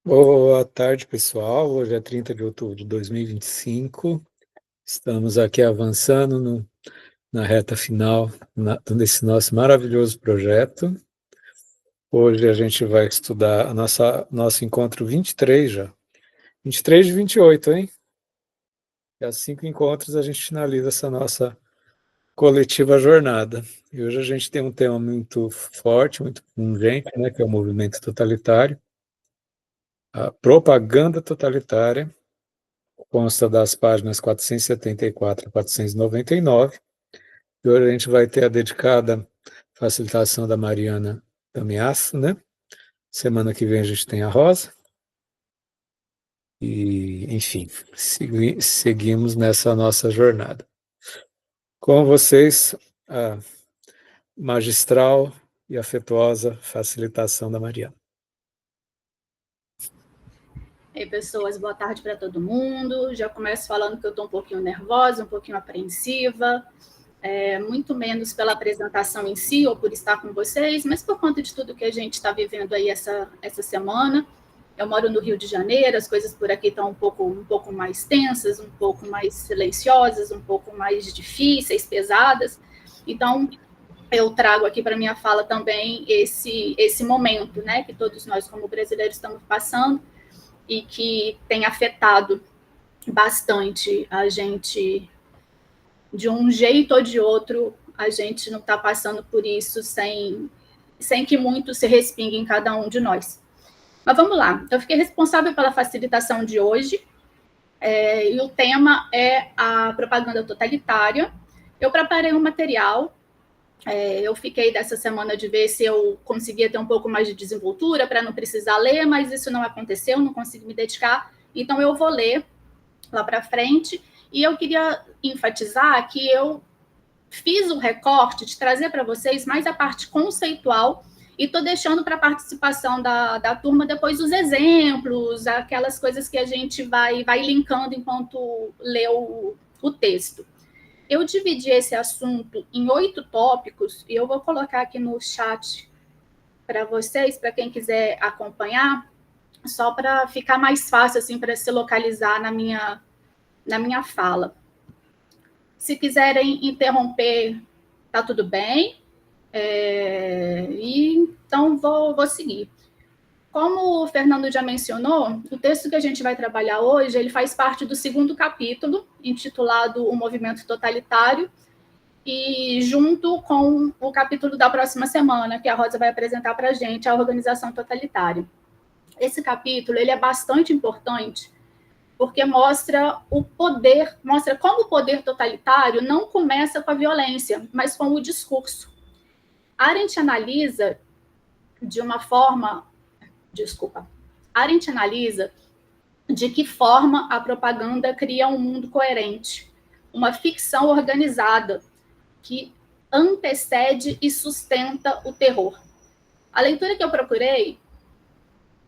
Boa tarde, pessoal. Hoje é 30 de outubro de 2025. Estamos aqui avançando na reta final desse nosso maravilhoso projeto. Hoje a gente vai estudar nosso encontro 23 já. 23 de 28, hein? E às 5 encontros a gente finaliza essa nossa coletiva jornada. E hoje a gente tem um tema muito forte, muito pungente, né, que é o movimento totalitário, a propaganda totalitária. Consta das páginas 474 a 499. E hoje a gente vai ter a dedicada facilitação da Mariana Damiasso, né? Semana que vem a gente tem a Rosa. E, enfim, seguimos nessa nossa jornada. Com vocês, a magistral e afetuosa facilitação da Mariana. Ei, pessoas, boa tarde para todo mundo. Já começo falando que eu estou um pouquinho nervosa, um pouquinho apreensiva, muito menos pela apresentação em si ou por estar com vocês, mas por conta de tudo que a gente está vivendo aí essa semana. Eu moro no Rio de Janeiro, as coisas por aqui estão um pouco mais tensas, um pouco mais silenciosas, um pouco mais difíceis, pesadas. Então, eu trago aqui para minha fala também esse momento, né, que todos nós como brasileiros estamos passando, e que tem afetado bastante a gente, de um jeito ou de outro, a gente não está passando por isso sem que muito se respingue em cada um de nós. Mas vamos lá, eu fiquei responsável pela facilitação de hoje, e o tema é a propaganda totalitária. Eu preparei um material, eu fiquei dessa semana de ver se eu conseguia ter um pouco mais de desenvoltura para não precisar ler, mas isso não aconteceu, não consegui me dedicar, então eu vou ler lá para frente. E eu queria enfatizar que eu fiz o recorte de trazer para vocês mais a parte conceitual e estou deixando para a participação da turma depois os exemplos, aquelas coisas que a gente vai linkando enquanto lê o texto. Eu dividi esse assunto em 8 tópicos e eu vou colocar aqui no chat para vocês, para quem quiser acompanhar, só para ficar mais fácil assim para se localizar na minha fala. Se quiserem interromper, tá tudo bem. Então vou seguir. Como o Fernando já mencionou, o texto que a gente vai trabalhar hoje, ele faz parte do 2º capítulo, intitulado O Movimento Totalitário, e junto com o capítulo da próxima semana, que a Rosa vai apresentar para a gente, a Organização Totalitária. Esse capítulo ele é bastante importante, porque mostra o poder, mostra como o poder totalitário não começa com a violência, mas com o discurso. Arendt analisa de uma forma... Arendt analisa de que forma a propaganda cria um mundo coerente, uma ficção organizada que antecede e sustenta o terror. A leitura que eu procurei...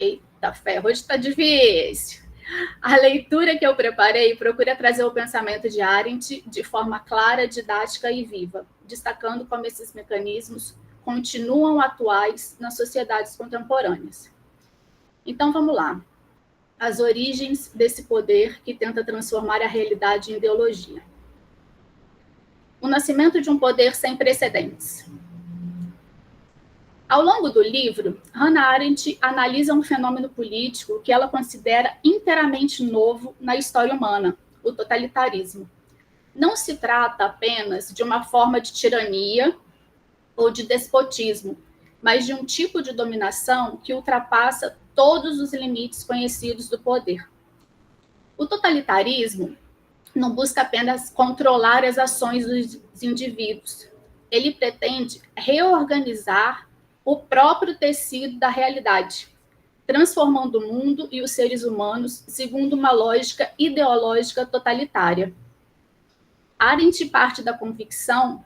Eita ferro, hoje está difícil. A leitura que eu preparei procura trazer o pensamento de Arendt de forma clara, didática e viva, destacando como esses mecanismos continuam atuais nas sociedades contemporâneas. Então, vamos lá. As origens desse poder que tenta transformar a realidade em ideologia. O nascimento de um poder sem precedentes. Ao longo do livro, Hannah Arendt analisa um fenômeno político que ela considera inteiramente novo na história humana, o totalitarismo. Não se trata apenas de uma forma de tirania ou de despotismo, mas de um tipo de dominação que ultrapassa todos os limites conhecidos do poder. O totalitarismo não busca apenas controlar as ações dos indivíduos. Ele pretende reorganizar o próprio tecido da realidade, transformando o mundo e os seres humanos segundo uma lógica ideológica totalitária. Arendt parte da convicção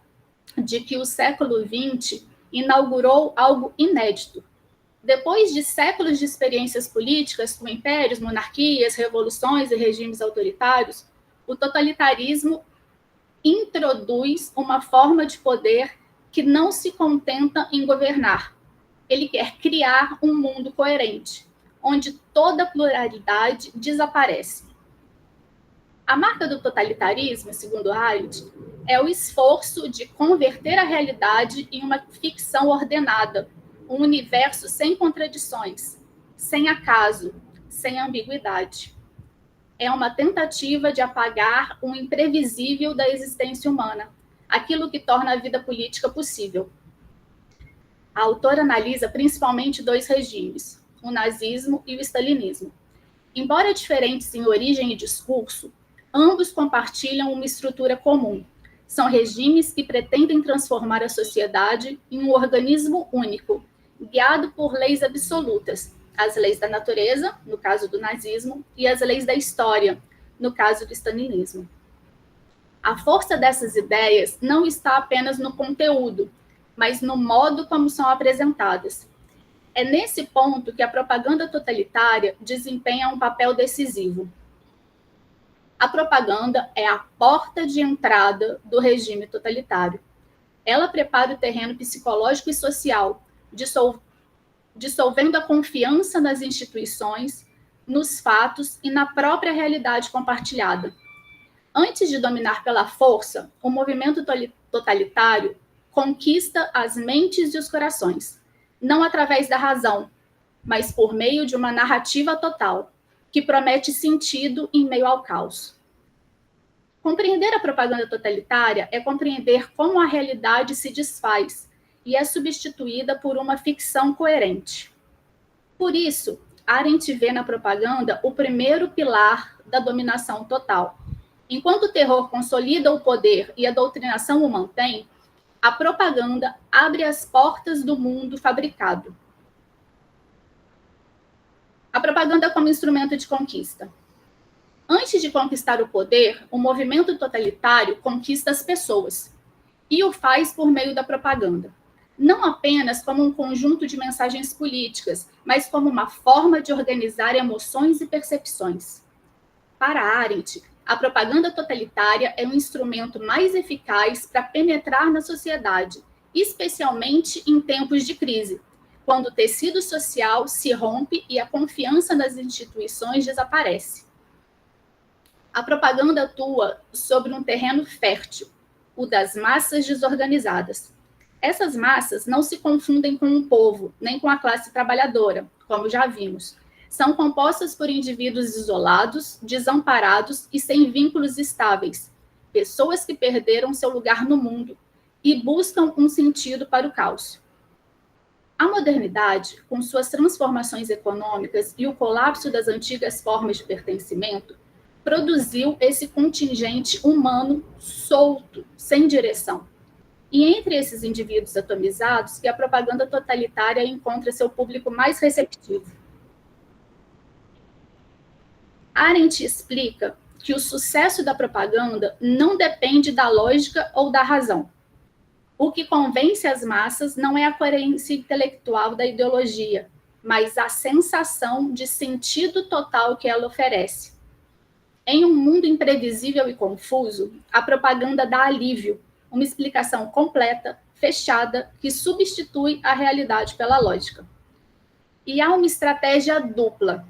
de que o século XX inaugurou algo inédito. Depois de séculos de experiências políticas com impérios, monarquias, revoluções e regimes autoritários, o totalitarismo introduz uma forma de poder que não se contenta em governar. Ele quer criar um mundo coerente, onde toda pluralidade desaparece. A marca do totalitarismo, segundo Arendt, é o esforço de converter a realidade em uma ficção ordenada, um universo sem contradições, sem acaso, sem ambiguidade. É uma tentativa de apagar o imprevisível da existência humana, aquilo que torna a vida política possível. A autora analisa principalmente dois regimes, o nazismo e o stalinismo. Embora diferentes em origem e discurso, ambos compartilham uma estrutura comum. São regimes que pretendem transformar a sociedade em um organismo único, guiado por leis absolutas, as leis da natureza, no caso do nazismo, e as leis da história, no caso do stalinismo. A força dessas ideias não está apenas no conteúdo, mas no modo como são apresentadas. É nesse ponto que a propaganda totalitária desempenha um papel decisivo. A propaganda é a porta de entrada do regime totalitário. Ela prepara o terreno psicológico e social, dissolvendo a confiança nas instituições, nos fatos e na própria realidade compartilhada. Antes de dominar pela força, o movimento totalitário conquista as mentes e os corações, não através da razão, mas por meio de uma narrativa total, que promete sentido em meio ao caos. Compreender a propaganda totalitária é compreender como a realidade se desfaz e é substituída por uma ficção coerente. Por isso, Arendt vê na propaganda o primeiro pilar da dominação total. Enquanto o terror consolida o poder e a doutrinação o mantém, a propaganda abre as portas do mundo fabricado. A propaganda como instrumento de conquista. Antes de conquistar o poder, o movimento totalitário conquista as pessoas e o faz por meio da propaganda. Não apenas como um conjunto de mensagens políticas, mas como uma forma de organizar emoções e percepções. Para Arendt, a propaganda totalitária é um instrumento mais eficaz para penetrar na sociedade, especialmente em tempos de crise, quando o tecido social se rompe e a confiança nas instituições desaparece. A propaganda atua sobre um terreno fértil, o das massas desorganizadas. Essas massas não se confundem com o povo, nem com a classe trabalhadora, como já vimos. São compostas por indivíduos isolados, desamparados e sem vínculos estáveis, pessoas que perderam seu lugar no mundo e buscam um sentido para o caos. A modernidade, com suas transformações econômicas e o colapso das antigas formas de pertencimento, produziu esse contingente humano solto, sem direção. E entre esses indivíduos atomizados, que a propaganda totalitária encontra seu público mais receptivo. Arendt explica que o sucesso da propaganda não depende da lógica ou da razão. O que convence as massas não é a coerência intelectual da ideologia, mas a sensação de sentido total que ela oferece. Em um mundo imprevisível e confuso, a propaganda dá alívio, uma explicação completa, fechada, que substitui a realidade pela lógica. E há uma estratégia dupla.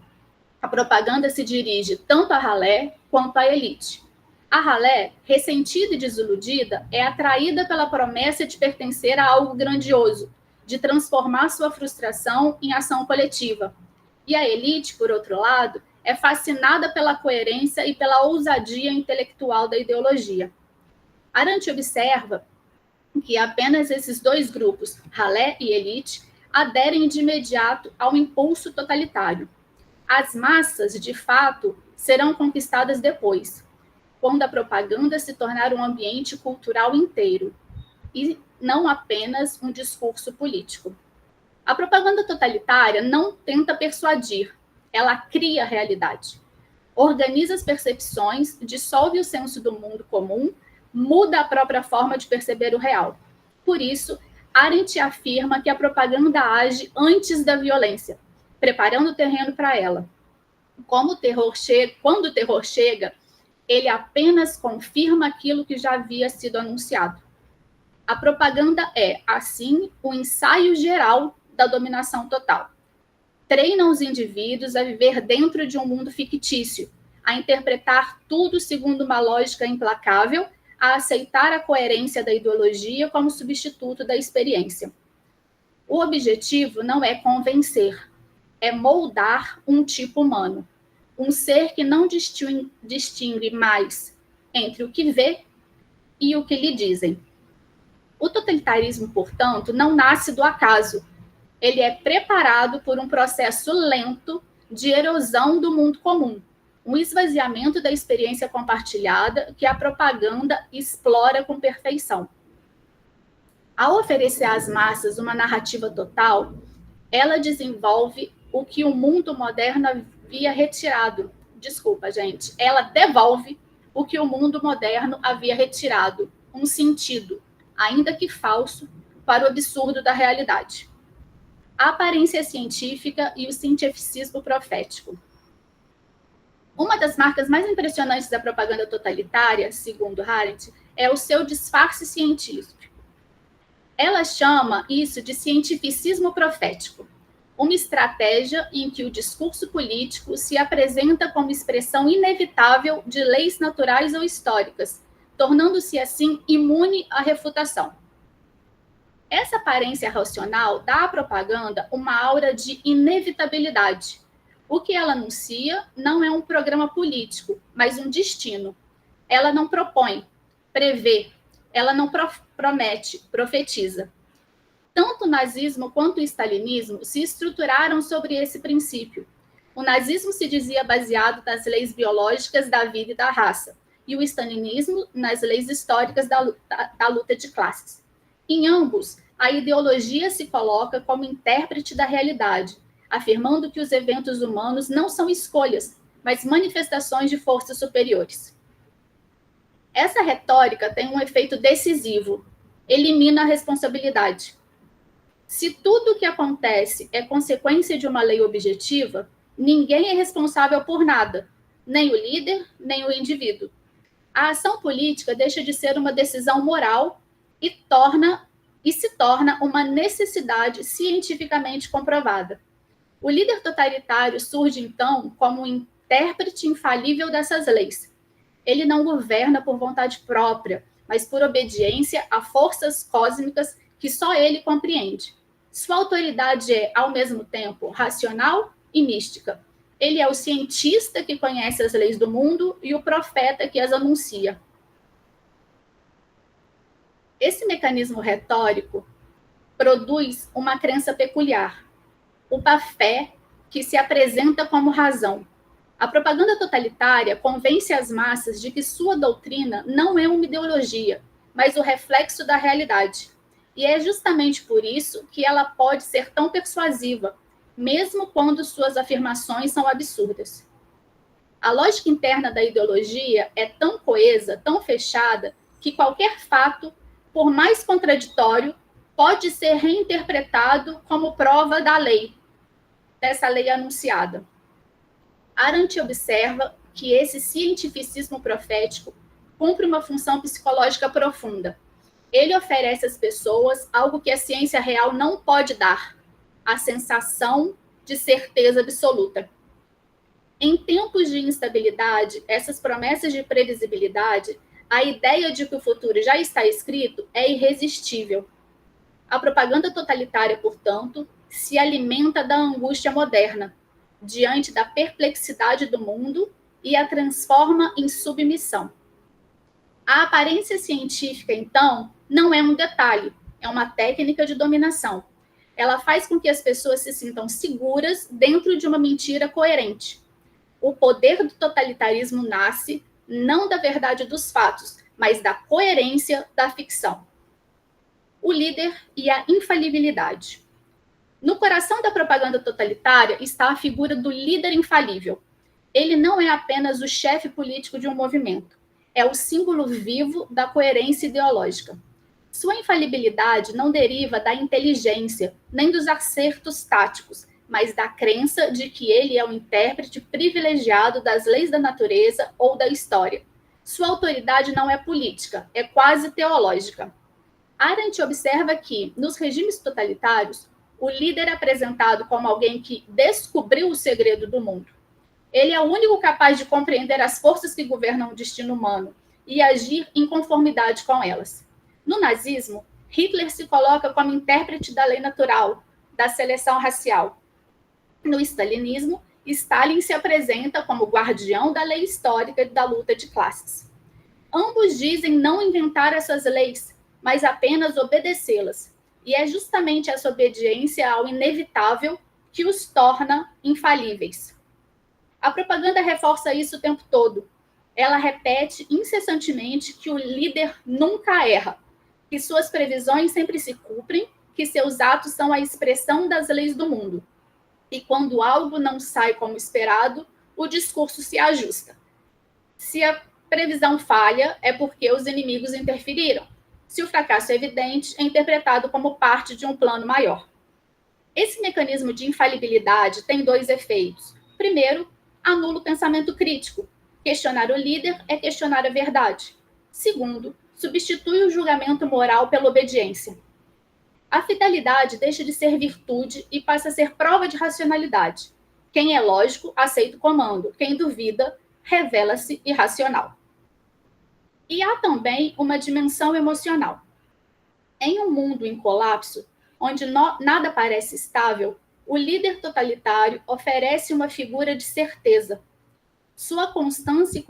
A propaganda se dirige tanto à ralé quanto à elite. A ralé, ressentida e desiludida, é atraída pela promessa de pertencer a algo grandioso, de transformar sua frustração em ação coletiva. E a elite, por outro lado, é fascinada pela coerência e pela ousadia intelectual da ideologia. Arendt observa que apenas esses dois grupos, ralé e elite, aderem de imediato ao impulso totalitário. As massas, de fato, serão conquistadas depois, quando a propaganda se tornar um ambiente cultural inteiro, e não apenas um discurso político. A propaganda totalitária não tenta persuadir, ela cria a realidade. Organiza as percepções, dissolve o senso do mundo comum, muda a própria forma de perceber o real. Por isso, Arendt afirma que a propaganda age antes da violência, preparando o terreno para ela. Quando o terror chega, ele apenas confirma aquilo que já havia sido anunciado. A propaganda é, assim, o ensaio geral da dominação total. treinam os indivíduos a viver dentro de um mundo fictício, a interpretar tudo segundo uma lógica implacável, a aceitar a coerência da ideologia como substituto da experiência. O objetivo não é convencer, é moldar um tipo humano, um ser que não distingue mais entre o que vê e o que lhe dizem. O totalitarismo, portanto, não nasce do acaso. Ele é preparado por um processo lento de erosão do mundo comum, um esvaziamento da experiência compartilhada que a propaganda explora com perfeição. Ao oferecer às massas uma narrativa total, ela desenvolve o que o mundo moderno havia retirado. Desculpa, gente. Ela devolve o que o mundo moderno havia retirado, um sentido, ainda que falso, para o absurdo da realidade. A aparência científica e o cientificismo profético. Uma das marcas mais impressionantes da propaganda totalitária, segundo Arendt, é o seu disfarce científico. Ela chama isso de cientificismo profético, uma estratégia em que o discurso político se apresenta como expressão inevitável de leis naturais ou históricas, tornando-se assim imune à refutação. Essa aparência racional dá à propaganda uma aura de inevitabilidade. O que ela anuncia não é um programa político, mas um destino. Ela não propõe, prevê, ela não promete, profetiza. Tanto o nazismo quanto o stalinismo se estruturaram sobre esse princípio. O nazismo se dizia baseado nas leis biológicas da vida e da raça, e o stalinismo nas leis históricas da luta de classes. Em ambos, a ideologia se coloca como intérprete da realidade, afirmando que os eventos humanos não são escolhas, mas manifestações de forças superiores. Essa retórica tem um efeito decisivo, elimina a responsabilidade. Se tudo o que acontece é consequência de uma lei objetiva, ninguém é responsável por nada, nem o líder, nem o indivíduo. A ação política deixa de ser uma decisão moral e se torna uma necessidade cientificamente comprovada. O líder totalitário surge, então, como um intérprete infalível dessas leis. Ele não governa por vontade própria, mas por obediência a forças cósmicas que só ele compreende. Sua autoridade é, ao mesmo tempo, racional e mística. Ele é o cientista que conhece as leis do mundo e o profeta que as anuncia. Esse mecanismo retórico produz uma crença peculiar, uma fé que se apresenta como razão. A propaganda totalitária convence as massas de que sua doutrina não é uma ideologia, mas o reflexo da realidade. E é justamente por isso que ela pode ser tão persuasiva, mesmo quando suas afirmações são absurdas. A lógica interna da ideologia é tão coesa, tão fechada, que qualquer fato, por mais contraditório, pode ser reinterpretado como prova da lei, dessa lei anunciada. Arendt observa que esse cientificismo profético cumpre uma função psicológica profunda. Ele oferece às pessoas algo que a ciência real não pode dar, a sensação de certeza absoluta. Em tempos de instabilidade, essas promessas de previsibilidade, a ideia de que o futuro já está escrito é irresistível. A propaganda totalitária, portanto, se alimenta da angústia moderna, diante da perplexidade do mundo e a transforma em submissão. A aparência científica, então, não é um detalhe, é uma técnica de dominação. Ela faz com que as pessoas se sintam seguras dentro de uma mentira coerente. O poder do totalitarismo nasce não da verdade dos fatos, mas da coerência da ficção. O líder e a infalibilidade. No coração da propaganda totalitária está a figura do líder infalível. Ele não é apenas o chefe político de um movimento, é o símbolo vivo da coerência ideológica. Sua infalibilidade não deriva da inteligência, nem dos acertos táticos, mas da crença de que ele é um intérprete privilegiado das leis da natureza ou da história. Sua autoridade não é política, é quase teológica. Arendt observa que, nos regimes totalitários, o líder é apresentado como alguém que descobriu o segredo do mundo. Ele é o único capaz de compreender as forças que governam o destino humano e agir em conformidade com elas. No nazismo, Hitler se coloca como intérprete da lei natural, da seleção racial. No stalinismo, Stalin se apresenta como guardião da lei histórica e da luta de classes. Ambos dizem não inventar essas leis, mas apenas obedecê-las. E é justamente essa obediência ao inevitável que os torna infalíveis. A propaganda reforça isso o tempo todo. Ela repete incessantemente que o líder nunca erra, que suas previsões sempre se cumprem, que seus atos são a expressão das leis do mundo. E quando algo não sai como esperado, o discurso se ajusta. Se a previsão falha, é porque os inimigos interferiram. Se o fracasso é evidente, é interpretado como parte de um plano maior. Esse mecanismo de infalibilidade tem dois efeitos. Primeiro, anula o pensamento crítico. Questionar o líder é questionar a verdade. Segundo, substitui o julgamento moral pela obediência. A fidelidade deixa de ser virtude e passa a ser prova de racionalidade. Quem é lógico, aceita o comando. Quem duvida, revela-se irracional. E há também uma dimensão emocional. Em um mundo em colapso, onde nada parece estável, o líder totalitário oferece uma figura de certeza. Sua constância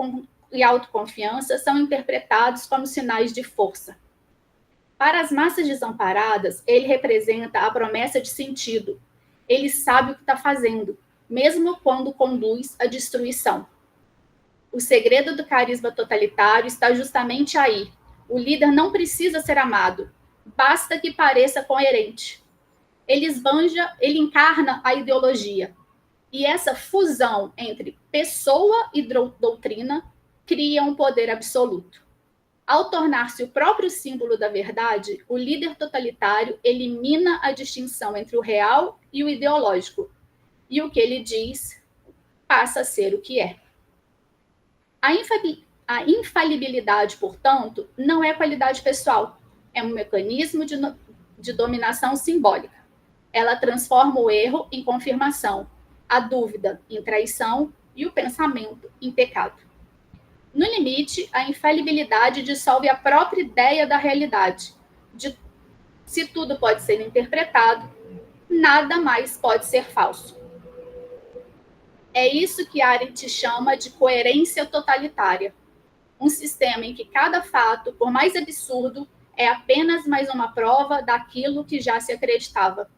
e autoconfiança são interpretados como sinais de força. Para as massas desamparadas, ele representa a promessa de sentido. Ele sabe o que está fazendo, mesmo quando conduz à destruição. O segredo do carisma totalitário está justamente aí. O líder não precisa ser amado, basta que pareça coerente. Ele encarna a ideologia. E essa fusão entre pessoa e doutrina cria um poder absoluto. Ao tornar-se o próprio símbolo da verdade, o líder totalitário elimina a distinção entre o real e o ideológico. E o que ele diz passa a ser o que é. A infalibilidade, portanto, não é qualidade pessoal, é um mecanismo de dominação simbólica. Ela transforma o erro em confirmação, a dúvida em traição e o pensamento em pecado. No limite, a infalibilidade dissolve a própria ideia da realidade. Se tudo pode ser interpretado, nada mais pode ser falso. É isso que Arendt chama de coerência totalitária. Um sistema em que cada fato, por mais absurdo, é apenas mais uma prova daquilo que já se acreditava.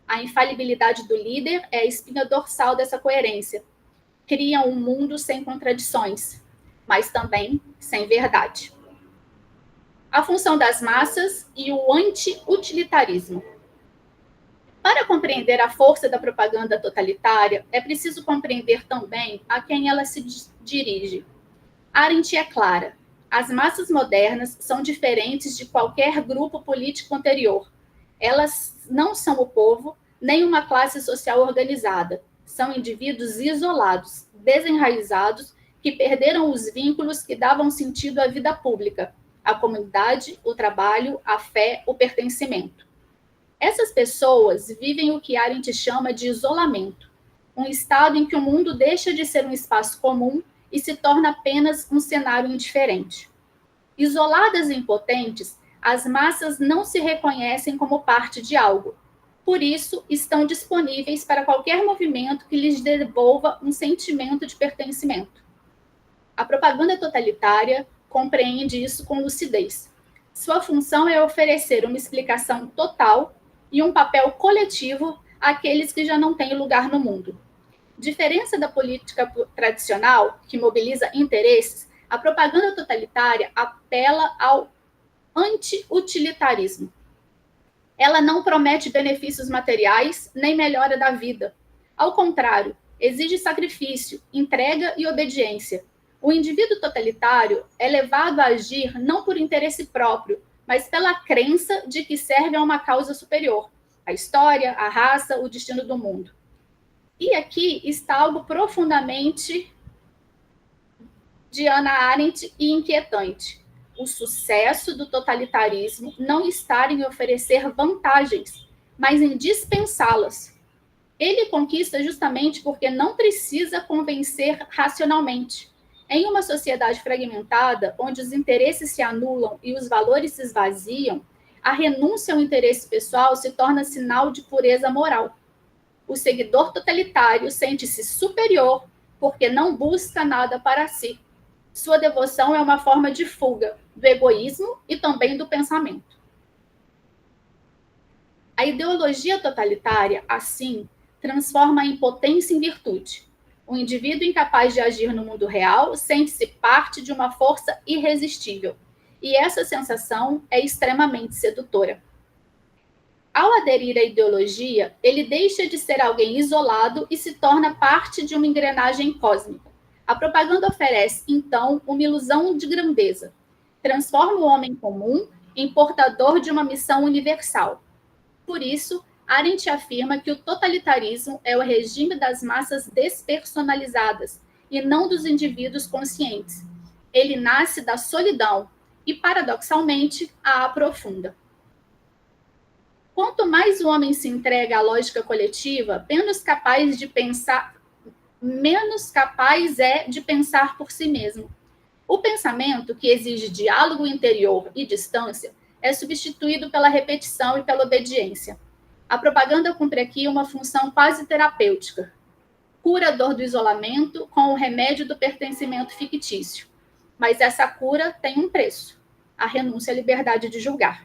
A infalibilidade do líder é a espinha dorsal dessa coerência. Cria um mundo sem contradições, mas também sem verdade. A função das massas e o anti-utilitarismo. Para compreender a força da propaganda totalitária, é preciso compreender também a quem ela se dirige. Arendt é clara. As massas modernas são diferentes de qualquer grupo político anterior. Elas não são o povo, nem uma classe social organizada. São indivíduos isolados, desenraizados, que perderam os vínculos que davam sentido à vida pública, a comunidade, o trabalho, a fé, o pertencimento. Essas pessoas vivem o que Arendt chama de isolamento, um estado em que o mundo deixa de ser um espaço comum e se torna apenas um cenário indiferente. Isoladas e impotentes, as massas não se reconhecem como parte de algo. Por isso, estão disponíveis para qualquer movimento que lhes devolva um sentimento de pertencimento. A propaganda totalitária compreende isso com lucidez. Sua função é oferecer uma explicação total e um papel coletivo àqueles que já não têm lugar no mundo. Diferença da política tradicional, que mobiliza interesses, a propaganda totalitária apela ao anti-utilitarismo. Ela não promete benefícios materiais nem melhora da vida. Ao contrário, exige sacrifício, entrega e obediência. O indivíduo totalitário é levado a agir não por interesse próprio, mas pela crença de que serve a uma causa superior, a história, a raça, o destino do mundo. E aqui está algo profundamente de Hannah Arendt e inquietante. O sucesso do totalitarismo não está em oferecer vantagens, mas em dispensá-las. Ele conquista justamente porque não precisa convencer racionalmente. Em uma sociedade fragmentada, onde os interesses se anulam e os valores se esvaziam, a renúncia ao interesse pessoal se torna sinal de pureza moral. O seguidor totalitário sente-se superior porque não busca nada para si. Sua devoção é uma forma de fuga do egoísmo e também do pensamento. A ideologia totalitária, assim, transforma a impotência em virtude. O indivíduo incapaz de agir no mundo real sente-se parte de uma força irresistível. E essa sensação é extremamente sedutora. Ao aderir à ideologia, ele deixa de ser alguém isolado e se torna parte de uma engrenagem cósmica. A propaganda oferece, então, uma ilusão de grandeza. Transforma o homem comum em portador de uma missão universal. Por isso, Arendt afirma que o totalitarismo é o regime das massas despersonalizadas e não dos indivíduos conscientes. Ele nasce da solidão e, paradoxalmente, a aprofunda. Quanto mais o homem se entrega à lógica coletiva, menos capaz é de pensar por si mesmo. O pensamento, que exige diálogo interior e distância, é substituído pela repetição e pela obediência. A propaganda cumpre aqui uma função quase terapêutica. Cura a dor do isolamento com o remédio do pertencimento fictício. Mas essa cura tem um preço: a renúncia à liberdade de julgar.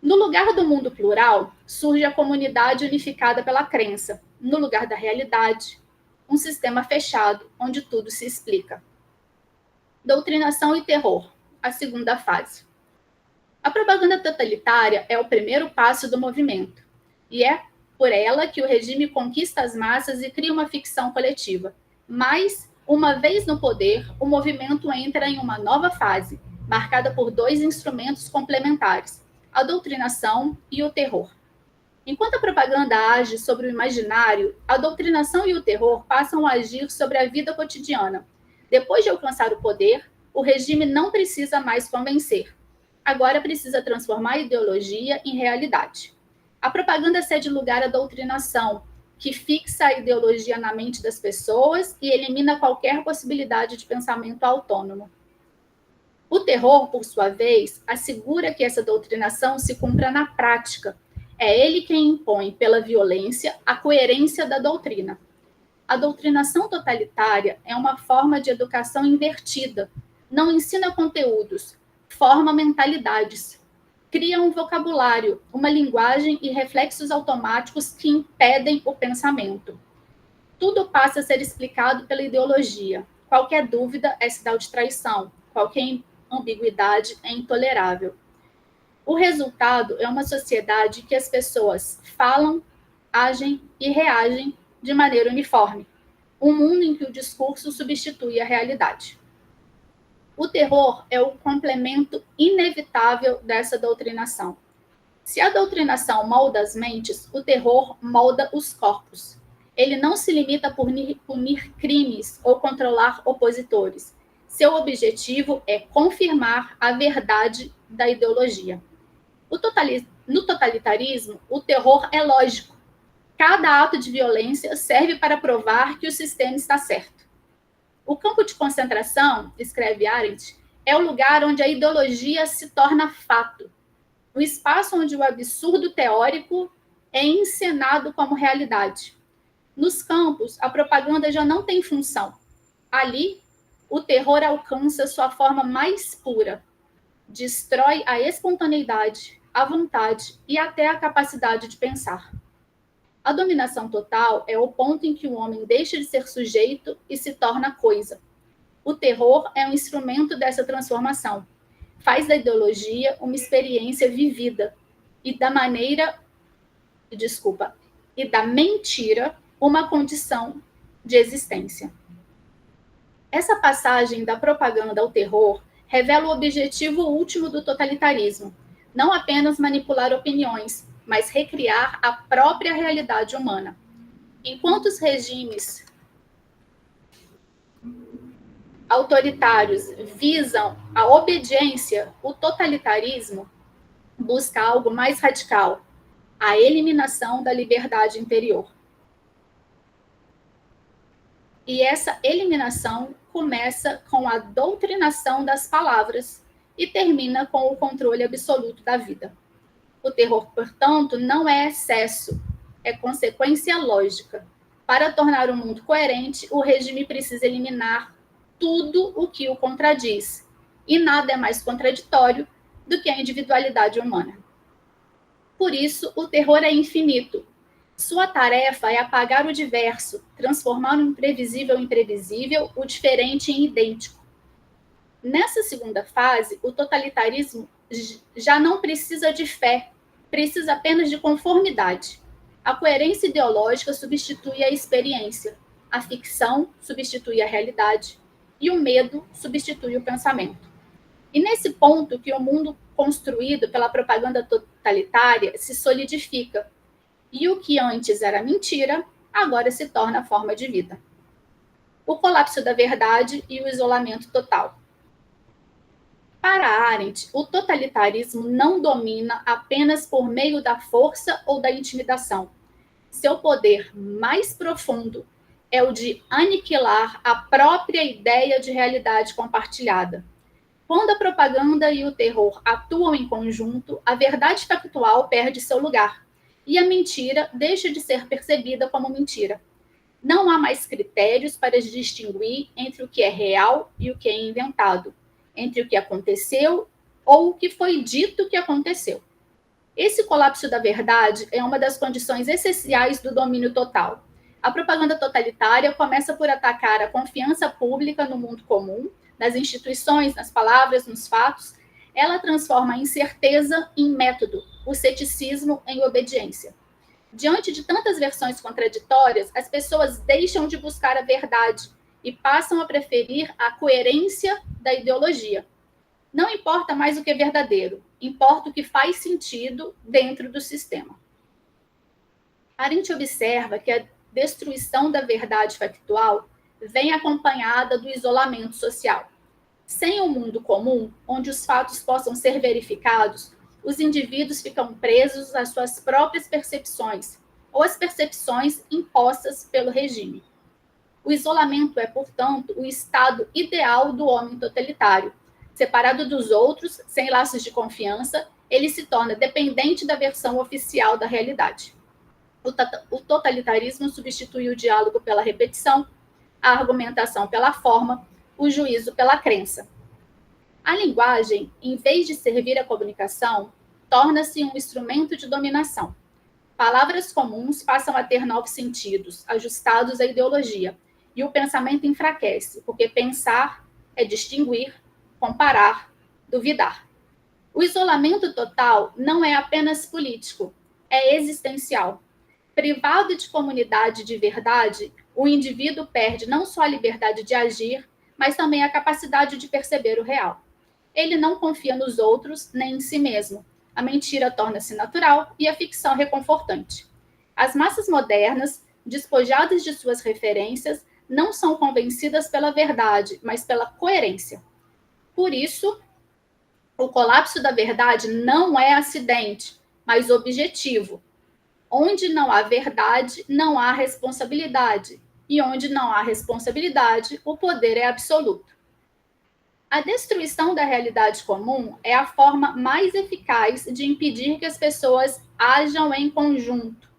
No lugar do mundo plural, surge a comunidade unificada pela crença. No lugar da realidade, um sistema fechado, onde tudo se explica. Doutrinação e terror, a segunda fase. A propaganda totalitária é o primeiro passo do movimento, e é por ela que o regime conquista as massas e cria uma ficção coletiva. Mas, uma vez no poder, o movimento entra em uma nova fase, marcada por dois instrumentos complementares: a doutrinação e o terror. Enquanto a propaganda age sobre o imaginário, a doutrinação e o terror passam a agir sobre a vida cotidiana. Depois de alcançar o poder, o regime não precisa mais convencer. Agora precisa transformar a ideologia em realidade. A propaganda cede lugar à doutrinação, que fixa a ideologia na mente das pessoas e elimina qualquer possibilidade de pensamento autônomo. O terror, por sua vez, assegura que essa doutrinação se cumpra na prática. É ele quem impõe, pela violência, a coerência da doutrina. A doutrinação totalitária é uma forma de educação invertida. Não ensina conteúdos, forma mentalidades. Cria um vocabulário, uma linguagem e reflexos automáticos que impedem o pensamento. Tudo passa a ser explicado pela ideologia. Qualquer dúvida é sinal de traição. Qualquer ambiguidade é intolerável. O resultado é uma sociedade que as pessoas falam, agem e reagem de maneira uniforme. Um mundo em que o discurso substitui a realidade. O terror é o complemento inevitável dessa doutrinação. Se a doutrinação molda as mentes, o terror molda os corpos. Ele não se limita a punir crimes ou controlar opositores. Seu objetivo é confirmar a verdade da ideologia. No totalitarismo, o terror é lógico. Cada ato de violência serve para provar que o sistema está certo. O campo de concentração, escreve Arendt, é o lugar onde a ideologia se torna fato. O espaço onde o absurdo teórico é encenado como realidade. Nos campos, a propaganda já não tem função. Ali, o terror alcança sua forma mais pura. Destrói a espontaneidade, a vontade e até a capacidade de pensar. A dominação total é o ponto em que o homem deixa de ser sujeito e se torna coisa. O terror é um instrumento dessa transformação. Faz da ideologia uma experiência vivida e da mentira uma condição de existência. Essa passagem da propaganda ao terror revela o objetivo último do totalitarismo: não apenas manipular opiniões, mas recriar a própria realidade humana. Enquanto os regimes autoritários visam a obediência, o totalitarismo busca algo mais radical: a eliminação da liberdade interior. E essa eliminação começa com a doutrinação das palavras e termina com o controle absoluto da vida. O terror, portanto, não é excesso, é consequência lógica. Para tornar o mundo coerente, o regime precisa eliminar tudo o que o contradiz. E nada é mais contraditório do que a individualidade humana. Por isso, o terror é infinito. Sua tarefa é apagar o diverso, transformar o imprevisível em previsível, o diferente em idêntico. Nessa segunda fase, o totalitarismo já não precisa de fé, precisa apenas de conformidade. A coerência ideológica substitui a experiência, a ficção substitui a realidade e o medo substitui o pensamento. E nesse ponto que o mundo construído pela propaganda totalitária se solidifica, e o que antes era mentira, agora se torna forma de vida. O colapso da verdade e o isolamento total. Para Arendt, o totalitarismo não domina apenas por meio da força ou da intimidação. Seu poder mais profundo é o de aniquilar a própria ideia de realidade compartilhada. Quando a propaganda e o terror atuam em conjunto, a verdade factual perde seu lugar e a mentira deixa de ser percebida como mentira. Não há mais critérios para distinguir entre o que é real e o que é inventado, entre o que aconteceu ou o que foi dito que aconteceu. Esse colapso da verdade é uma das condições essenciais do domínio total. A propaganda totalitária começa por atacar a confiança pública no mundo comum, nas instituições, nas palavras, nos fatos. Ela transforma a incerteza em método, o ceticismo em obediência. Diante de tantas versões contraditórias, as pessoas deixam de buscar a verdade e passam a preferir a coerência da ideologia. Não importa mais o que é verdadeiro, importa o que faz sentido dentro do sistema. Arendt observa que a destruição da verdade factual vem acompanhada do isolamento social. Sem um mundo comum, onde os fatos possam ser verificados, os indivíduos ficam presos às suas próprias percepções, ou às percepções impostas pelo regime. O isolamento é, portanto, o estado ideal do homem totalitário. Separado dos outros, sem laços de confiança, ele se torna dependente da versão oficial da realidade. O totalitarismo substitui o diálogo pela repetição, a argumentação pela forma, o juízo pela crença. A linguagem, em vez de servir à comunicação, torna-se um instrumento de dominação. Palavras comuns passam a ter novos sentidos, ajustados à ideologia, e o pensamento enfraquece, porque pensar é distinguir, comparar, duvidar. O isolamento total não é apenas político, é existencial. Privado de comunidade de verdade, o indivíduo perde não só a liberdade de agir, mas também a capacidade de perceber o real. Ele não confia nos outros nem em si mesmo. A mentira torna-se natural e a ficção reconfortante. As massas modernas, despojadas de suas referências, não são convencidas pela verdade, mas pela coerência. Por isso, o colapso da verdade não é acidente, mas objetivo. Onde não há verdade, não há responsabilidade. E onde não há responsabilidade, o poder é absoluto. A destruição da realidade comum é a forma mais eficaz de impedir que as pessoas ajam em conjunto.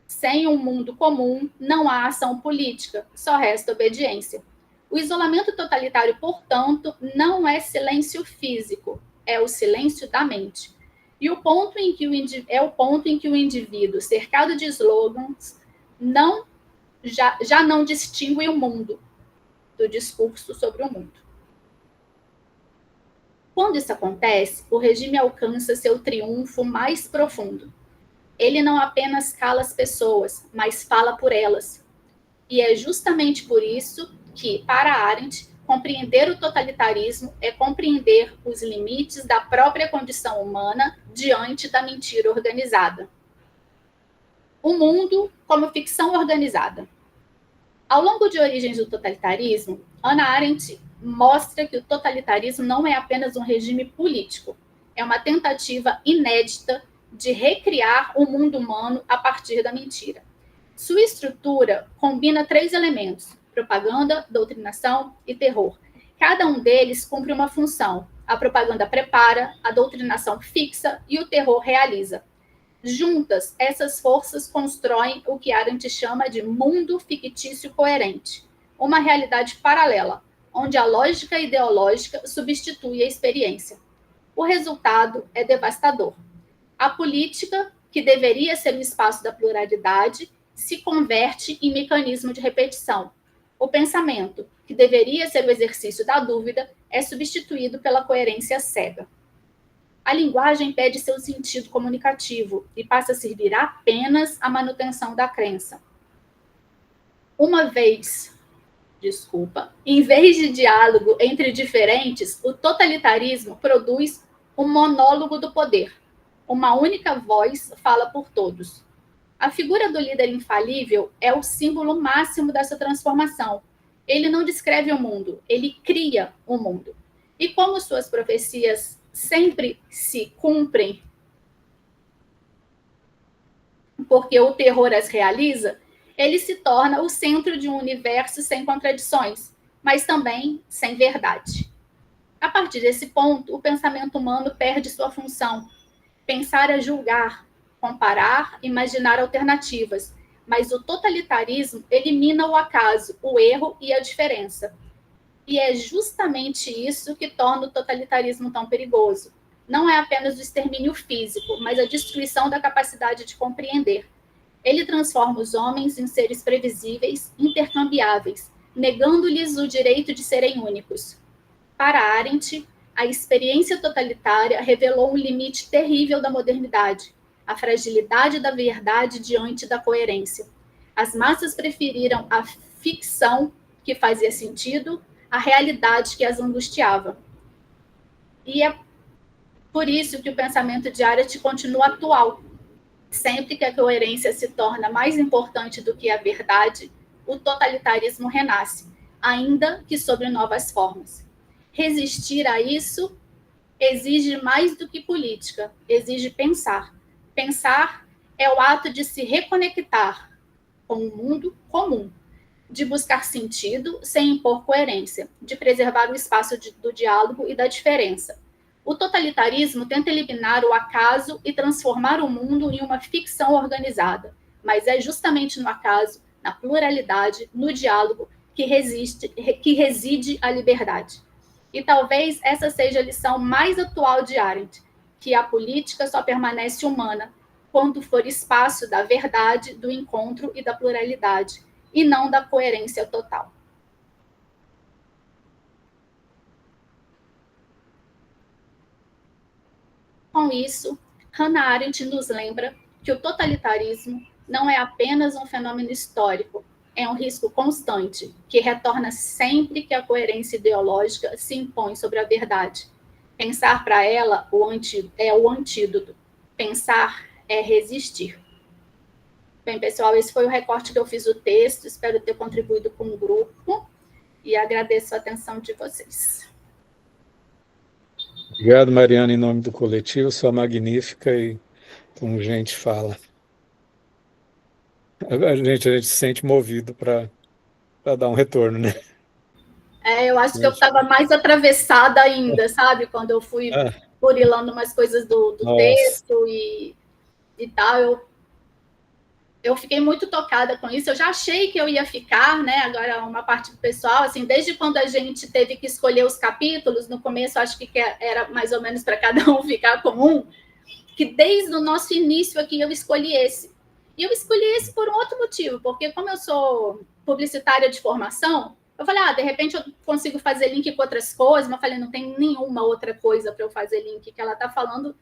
Sem um mundo comum, não há ação política, só resta obediência. O isolamento totalitário, portanto, não é silêncio físico, é o silêncio da mente. E o ponto em que o indivíduo, cercado de slogans, já não distingue o mundo do discurso sobre o mundo. Quando isso acontece, o regime alcança seu triunfo mais profundo. Ele não apenas cala as pessoas, mas fala por elas. E é justamente por isso que, para Arendt, compreender o totalitarismo é compreender os limites da própria condição humana diante da mentira organizada. O mundo como ficção organizada. Ao longo de Origens do Totalitarismo, Hannah Arendt mostra que o totalitarismo não é apenas um regime político, é uma tentativa inédita de recriar o mundo humano a partir da mentira. Sua estrutura combina 3 elementos: propaganda, doutrinação e terror. Cada um deles cumpre uma função. A propaganda prepara, a doutrinação fixa e o terror realiza. Juntas, essas forças constroem o que Arendt chama de mundo fictício coerente, uma realidade paralela, onde a lógica ideológica substitui a experiência. O resultado é devastador. A política, que deveria ser um espaço da pluralidade, se converte em mecanismo de repetição. O pensamento, que deveria ser o exercício da dúvida, é substituído pela coerência cega. A linguagem perde seu sentido comunicativo e passa a servir apenas à manutenção da crença. Em vez de diálogo entre diferentes, o totalitarismo produz um monólogo do poder. Uma única voz fala por todos. A figura do líder infalível é o símbolo máximo dessa transformação. Ele não descreve o mundo, ele cria o mundo. E como suas profecias sempre se cumprem, porque o terror as realiza, ele se torna o centro de um universo sem contradições, mas também sem verdade. A partir desse ponto, o pensamento humano perde sua função. Pensar é julgar, comparar, imaginar alternativas, mas o totalitarismo elimina o acaso, o erro e a diferença. E é justamente isso que torna o totalitarismo tão perigoso. Não é apenas o extermínio físico, mas a destruição da capacidade de compreender. Ele transforma os homens em seres previsíveis, intercambiáveis, negando-lhes o direito de serem únicos. Para Arendt, a experiência totalitária revelou um limite terrível da modernidade, a fragilidade da verdade diante da coerência. As massas preferiram a ficção, que fazia sentido, à realidade que as angustiava. E é por isso que o pensamento de Arendt continua atual. Sempre que a coerência se torna mais importante do que a verdade, o totalitarismo renasce, ainda que sob novas formas. Resistir a isso exige mais do que política, exige pensar. Pensar é o ato de se reconectar com o mundo comum, de buscar sentido sem impor coerência, de preservar o espaço do diálogo e da diferença. O totalitarismo tenta eliminar o acaso e transformar o mundo em uma ficção organizada, mas é justamente no acaso, na pluralidade, no diálogo, que reside a liberdade. E talvez essa seja a lição mais atual de Arendt, que a política só permanece humana quando for espaço da verdade, do encontro e da pluralidade, e não da coerência total. Com isso, Hannah Arendt nos lembra que o totalitarismo não é apenas um fenômeno histórico, é um risco constante, que retorna sempre que a coerência ideológica se impõe sobre a verdade. Pensar para ela é o antídoto. Pensar é resistir. Bem, pessoal, esse foi o recorte que eu fiz do texto. Espero ter contribuído com o grupo e agradeço a atenção de vocês. Obrigado, Mariana, em nome do coletivo. Sua magnífica e como gente fala. A gente se sente movido para dar um retorno, né? Eu acho que eu estava mais atravessada ainda, sabe? Quando eu fui burilando umas coisas do texto e tal, eu fiquei muito tocada com isso. Eu já achei que eu ia ficar, né? Agora, uma parte do pessoal, assim, desde quando a gente teve que escolher os capítulos, no começo acho que era mais ou menos para cada um ficar com um, que desde o nosso início aqui eu escolhi esse. E eu escolhi esse por um outro motivo, porque como eu sou publicitária de formação, eu falei, de repente eu consigo fazer link com outras coisas, mas eu falei, não tem nenhuma outra coisa para eu fazer link, que ela está falando,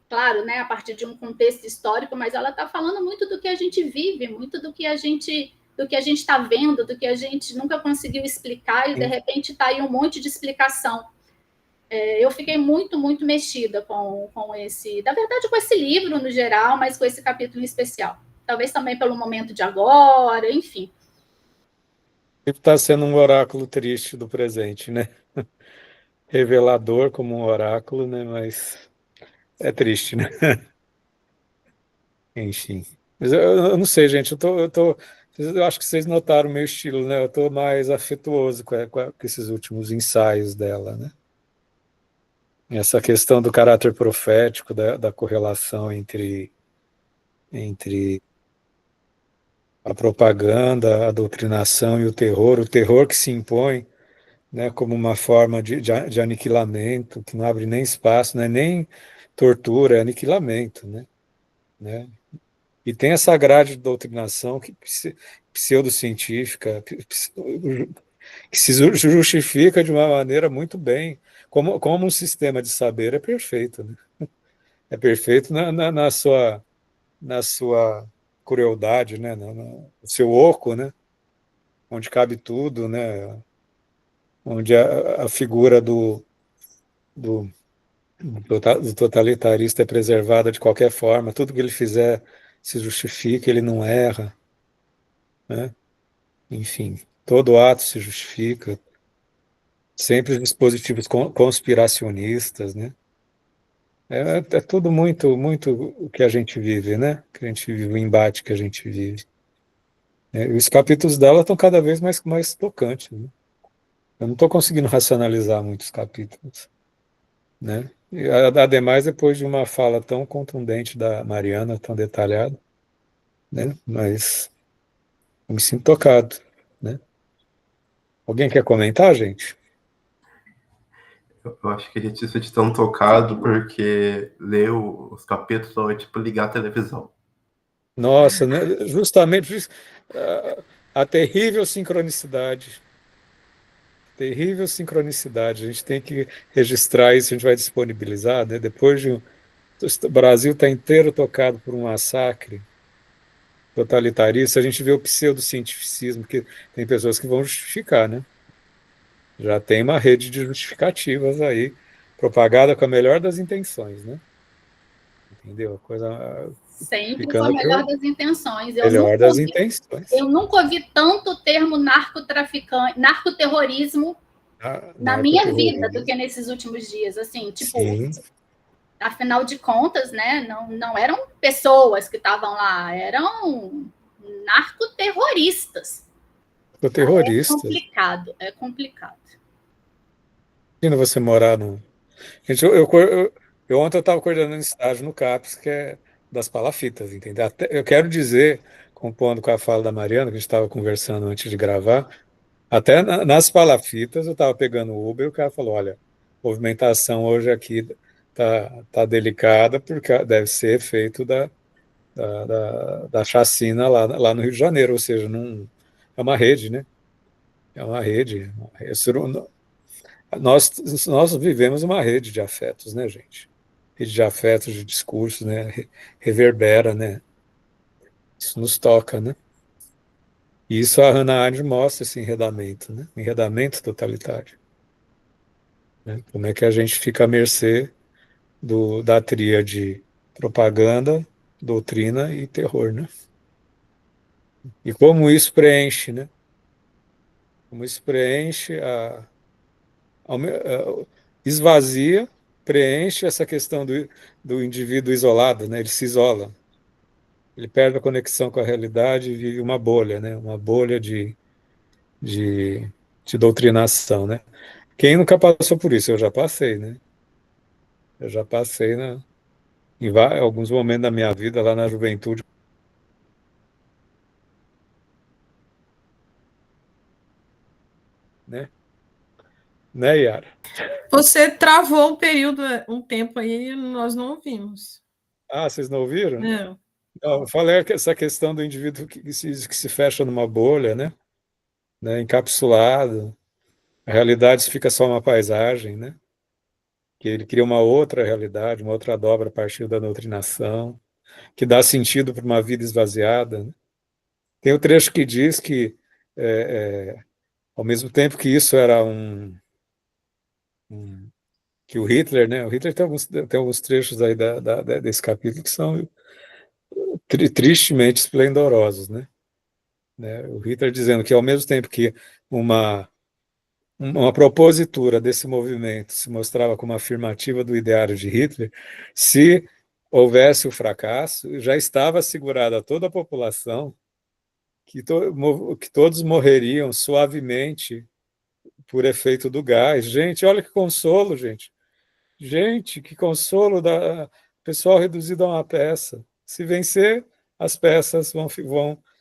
claro, né, a partir de um contexto histórico, mas ela está falando muito do que a gente vive, muito do que a gente está vendo, do que a gente nunca conseguiu explicar, e de repente está aí um monte de explicação. Eu fiquei muito, muito mexida com esse, na verdade, com esse livro no geral, mas com esse capítulo em especial. Talvez também pelo momento de agora, enfim. Está sendo um oráculo triste do presente, né? Revelador como um oráculo, né? Mas é triste, né? enfim. Mas eu não sei, gente, eu acho que vocês notaram o meu estilo, né? Eu estou mais afetuoso com esses últimos ensaios dela, né? Essa questão do caráter profético, da correlação entre a propaganda, a doutrinação e o terror que se impõe, né, como uma forma de aniquilamento, que não abre nem espaço, não é nem tortura, é aniquilamento, né? E tem essa grade de doutrinação pseudocientífica, que se justifica de uma maneira muito bem, como um sistema de saber é perfeito, né? É perfeito na sua crueldade, né? No seu oco, né? Onde cabe tudo, né? Onde a figura do, do totalitarista é preservada de qualquer forma, tudo que ele fizer se justifica, ele não erra, né? Enfim, todo ato se justifica, sempre os dispositivos conspiracionistas, né? É tudo muito, muito o que a gente vive, né? Que a gente vive, o embate que a gente vive. E os capítulos dela estão cada vez mais tocantes, né? Eu não estou conseguindo racionalizar muitos capítulos, né? E, ademais, depois de uma fala tão contundente da Mariana, tão detalhada, né? Mas eu me sinto tocado, né? Alguém quer comentar, gente? Eu acho que a gente se sente tão tocado porque ler os capítulos é tipo ligar a televisão. Nossa, né? Justamente a terrível sincronicidade. Terrível sincronicidade. A gente tem que registrar isso, a gente vai disponibilizar, né? Depois de o Brasil está inteiro tocado por um massacre totalitarista, a gente vê o pseudocientificismo, que tem pessoas que vão justificar, né? Já tem uma rede de justificativas aí, propagada com a melhor das intenções, né? Entendeu? A coisa Sempre com a ficando melhor das intenções. melhor das intenções. Eu nunca ouvi tanto o termo narcotraficante, narcoterrorismo na minha vida do Narcoterrorismo. que nesses últimos dias. Assim, tipo, Sim, afinal de contas, né, não eram pessoas que estavam lá, eram narcoterroristas. sou É terrorista. complicado, é complicado. Imagina você morar no. Gente, eu ontem eu estava coordenando estágio no CAPES, que é das palafitas, entendeu? Eu quero dizer, compondo com a fala da Mariana, que a gente estava conversando antes de gravar, até nas palafitas eu estava pegando o Uber e o cara falou: olha, movimentação hoje aqui tá delicada, porque deve ser efeito da chacina lá no Rio de Janeiro, ou seja, não, é uma rede, né? É uma rede. Nós vivemos uma rede de afetos, né, gente? Rede de afetos, de discursos, né? Reverbera, né? Isso nos toca, né? E isso a Hannah Arendt mostra esse enredamento, né? Enredamento totalitário, né? Como é que a gente fica à mercê da tríade propaganda, doutrina e terror, né? E como isso preenche, né? Como isso preenche esvazia, preenche essa questão do indivíduo isolado, né? Ele se isola, ele perde a conexão com a realidade e vive uma bolha, né? Uma bolha de, de doutrinação, né? Quem nunca passou por isso? Eu já passei, né? Eu já passei em alguns momentos da minha vida, lá na juventude, né? Né, Yara? Você travou um período, um tempo aí, e nós não ouvimos. Ah, vocês não ouviram? Não. Não, eu falei que essa questão do indivíduo que se fecha numa bolha, né? Encapsulado, a realidade fica só uma paisagem, né? Que ele cria uma outra realidade, uma outra dobra a partir da doutrinação, que dá sentido para uma vida esvaziada, né? Tem o trecho que diz que, ao mesmo tempo que isso era que o Hitler, né? O Hitler tem alguns trechos aí desse capítulo que são tristemente esplendorosos, né? O Hitler dizendo que, ao mesmo tempo que uma propositura desse movimento se mostrava como afirmativa do ideário de Hitler, se houvesse o fracasso, já estava assegurada a toda a população que todos morreriam suavemente por efeito do gás. Gente, olha que consolo, gente. Gente, que consolo da pessoal reduzido a uma peça. Se vencer, as peças vão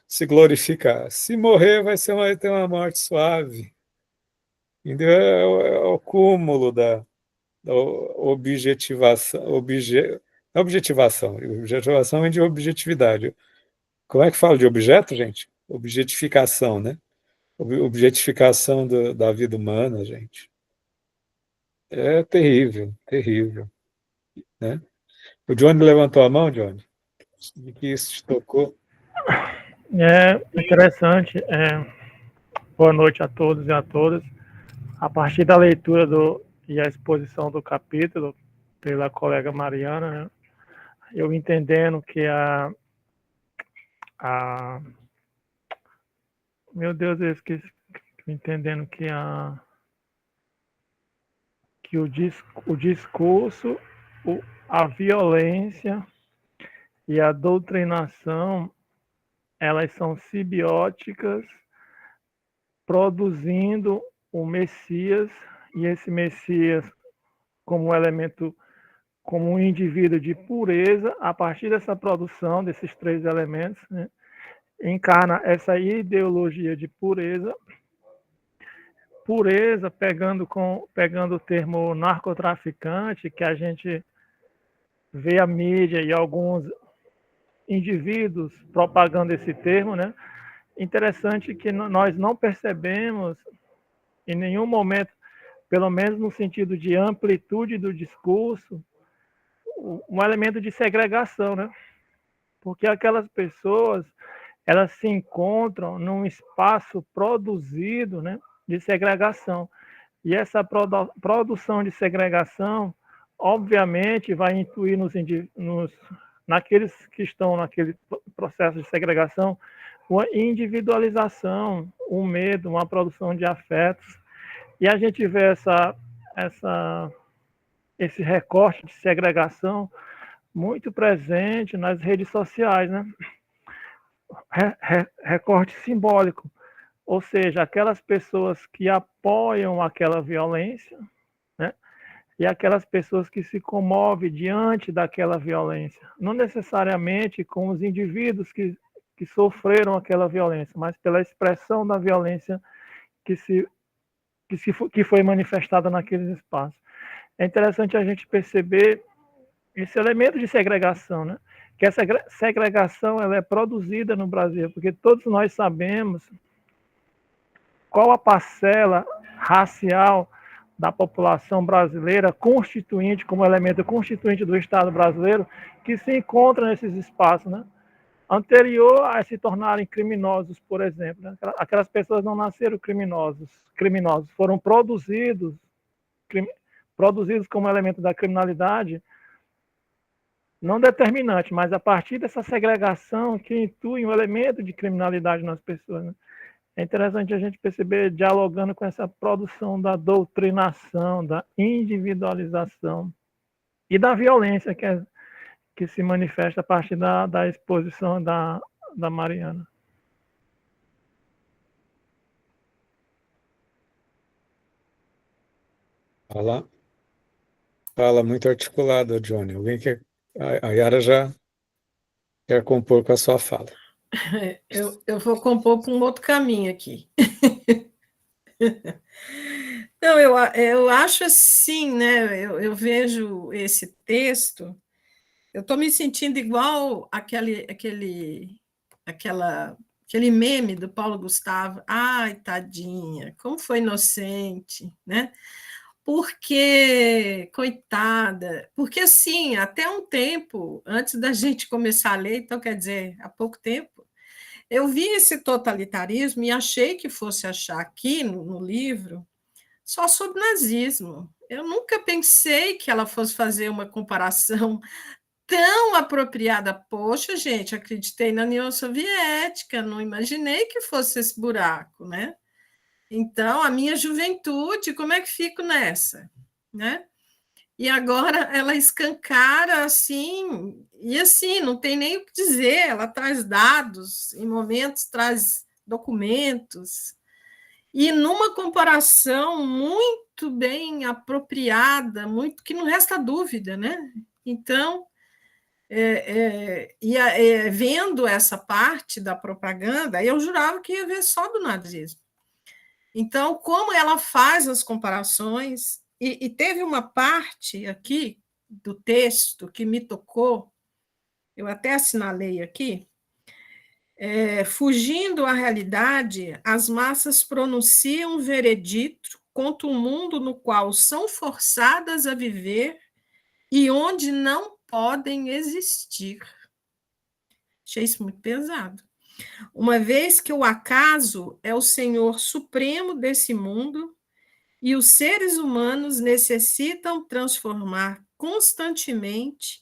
se glorificar. Se morrer, vai ter uma morte suave. Entendeu? É o cúmulo da objetivação. Objetivação é de objetividade. Como é que fala de objeto, gente? Objetificação, né? Objetificação da vida humana, gente. É terrível, terrível, né? O Johnny levantou a mão, Johnny, de que isso te tocou. É interessante. Boa noite a todos e a todas. A partir da leitura e a exposição do capítulo pela colega Mariana, né, eu entendendo que meu Deus, eu esqueci. Entendendo que o discurso, a violência e a doutrinação, elas são simbióticas, produzindo o Messias, e esse Messias como elemento, como um indivíduo de pureza, a partir dessa produção desses três elementos, né, encarna essa ideologia de pureza, pegando o termo narcotraficante, que a gente vê a mídia e alguns indivíduos propagando esse termo, né? Interessante que nós não percebemos em nenhum momento, pelo menos no sentido de amplitude do discurso, um elemento de segregação, né? Porque aquelas pessoas, elas se encontram num espaço produzido, né, de segregação. E essa produção de segregação, obviamente, vai intuir naqueles que estão naquele processo de segregação, uma individualização, um medo, uma produção de afetos. E a gente vê esse recorte de segregação muito presente nas redes sociais, né? Recorte simbólico, ou seja, aquelas pessoas que apoiam aquela violência, né? E aquelas pessoas que se comovem diante daquela violência, não necessariamente com os indivíduos que sofreram aquela violência, mas pela expressão da violência que foi manifestada naqueles espaços. É interessante a gente perceber esse elemento de segregação, né? Que essa segregação ela é produzida no Brasil, porque todos nós sabemos qual a parcela racial da população brasileira constituinte, como elemento constituinte do Estado brasileiro, que se encontra nesses espaços, né? Anterior a se tornarem criminosos, por exemplo, né? Aquelas pessoas não nasceram criminosos, foram produzidos como elemento da criminalidade, não determinante, mas a partir dessa segregação que intui um elemento de criminalidade nas pessoas, né? É interessante a gente perceber, dialogando com essa produção da doutrinação, da individualização e da violência que se manifesta a partir da exposição da Mariana. Fala muito articulado, Johnny. A Yara já quer compor com a sua fala. Eu vou compor por um outro caminho aqui. Não, eu acho assim, né? Eu vejo esse texto, eu estou me sentindo igual aquele meme do Paulo Gustavo. Ai, tadinha, como foi inocente, né? Porque, coitada, porque assim, até um tempo antes da gente começar a ler, então quer dizer, há pouco tempo, eu vi esse totalitarismo e achei que fosse achar aqui no livro só sobre nazismo. Eu nunca pensei que ela fosse fazer uma comparação tão apropriada. Poxa, gente, acreditei na União Soviética, não imaginei que fosse esse buraco, né? Então, a minha juventude, como é que fico nessa, né? e agora ela escancara assim, e assim, não tem nem o que dizer, ela traz dados, em momentos traz documentos, e numa comparação muito bem apropriada, muito que não resta dúvida, né? Então, vendo essa parte da propaganda, eu jurava que ia ver só do nazismo. Então, como ela faz as comparações, e teve uma parte aqui do texto que me tocou, eu até assinalei aqui, fugindo à realidade, as massas pronunciam um veredito contra um mundo no qual são forçadas a viver e onde não podem existir. Achei isso muito pesado. Uma vez que o acaso é o senhor supremo desse mundo e os seres humanos necessitam transformar constantemente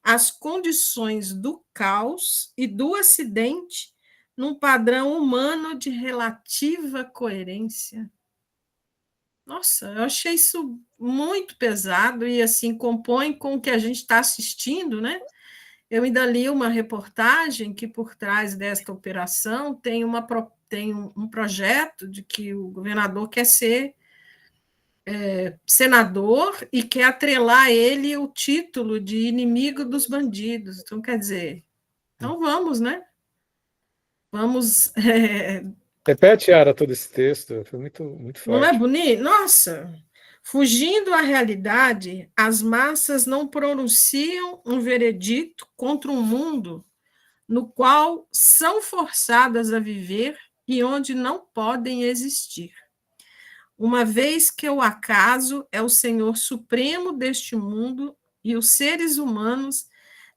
as condições do caos e do acidente num padrão humano de relativa coerência. Nossa, eu achei isso muito pesado e assim compõe com o que a gente está assistindo, né? Eu ainda li uma reportagem que por trás desta operação tem um projeto de que o governador quer ser senador e quer atrelar a ele o título de inimigo dos bandidos. Então, quer dizer, então vamos, né? Vamos. Repete, Yara, todo esse texto, foi muito, muito forte. Não é bonito? Nossa! Fugindo à realidade, as massas não pronunciam um veredito contra um mundo no qual são forçadas a viver e onde não podem existir. Uma vez que o acaso é o senhor supremo deste mundo e os seres humanos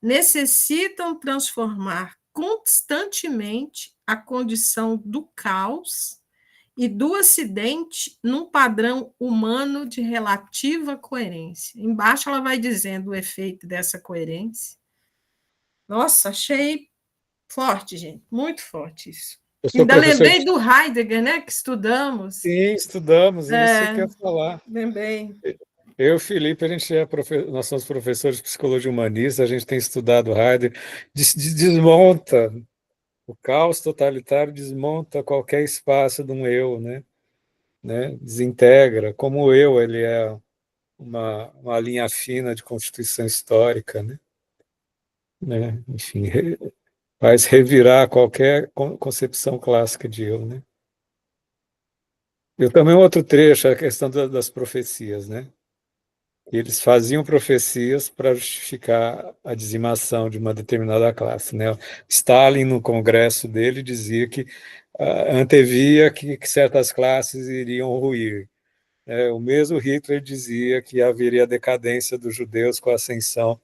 necessitam transformar constantemente a condição do caos e do acidente num padrão humano de relativa coerência. Embaixo ela vai dizendo o efeito dessa coerência. Nossa, achei forte, gente, muito forte isso. Ainda lembrei do Heidegger, né, que estudamos. Sim, estudamos, e isso que eu ia falar. Lembrei. Eu e o Felipe, nós somos professores de psicologia humanista, a gente tem estudado Heidegger, desmonta o caos totalitário, desmonta qualquer espaço de um eu, né? Desintegra, como o eu, ele é uma linha fina de constituição histórica, né? Enfim, faz revirar qualquer concepção clássica de eu, né? Eu também outro trecho, a questão das profecias, né? Eles faziam profecias para justificar a dizimação de uma determinada classe, né? Stalin, no congresso dele, dizia que antevia que certas classes iriam ruir. O mesmo Hitler dizia que haveria decadência dos judeus com a ascensão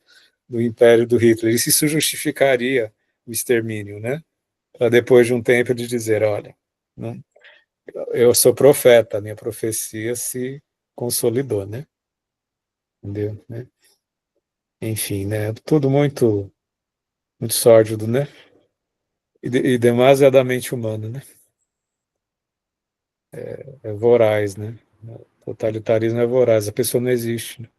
do império do Hitler. Isso justificaria o extermínio, né? Para depois de um tempo de dizer, olha, não, eu sou profeta, a minha profecia se consolidou, né? Entendeu? Né? Enfim, né? Tudo muito, muito sórdido, né? E demasiadamente humano, né? É voraz, né? O totalitarismo é voraz, a pessoa não existe, né?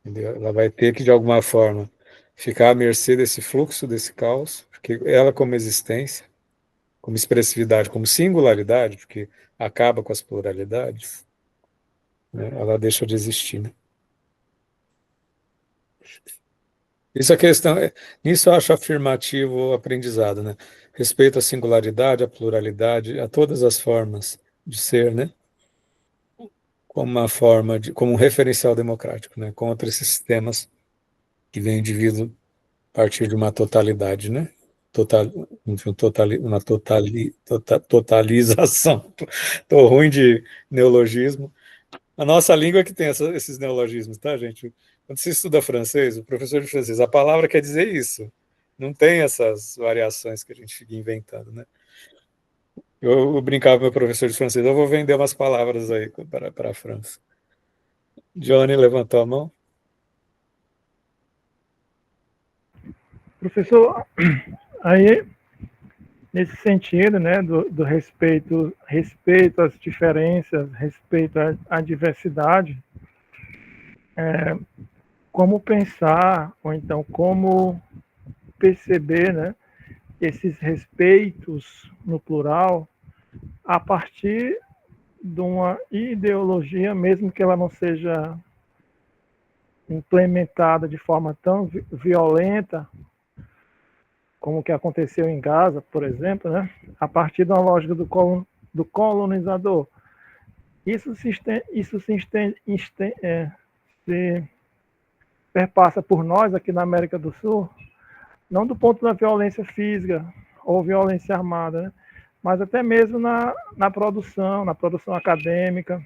Entendeu? Ela vai ter que, de alguma forma, ficar à mercê desse fluxo, desse caos, porque ela como existência, como expressividade, como singularidade, porque acaba com as pluralidades, né? Ela deixa de existir, né? Isso é questão, nisso eu acho afirmativo o aprendizado, né? Respeito à singularidade, à pluralidade, a todas as formas de ser, né? Como uma forma de, como um referencial democrático, né? Contra esses sistemas que vem o indivíduo a partir de uma totalidade, né? Uma totalização. Estou ruim de neologismo. A nossa língua é que tem esses neologismos, tá, gente? Quando você estuda francês, o professor de francês, a palavra quer dizer isso. Não tem essas variações que a gente fica inventando, né? Eu brincava com meu professor de francês, eu vou vender umas palavras aí para a França. Johnny levantou a mão. Professor, aí, nesse sentido, né, do respeito às diferenças, respeito à diversidade, como pensar, ou então como perceber, né, esses respeitos no plural a partir de uma ideologia, mesmo que ela não seja implementada de forma tão violenta como o que aconteceu em Gaza, por exemplo, né? A partir da lógica do colonizador. Isso se perpassa por nós aqui na América do Sul, não do ponto da violência física ou violência armada, né? Mas até mesmo na produção acadêmica,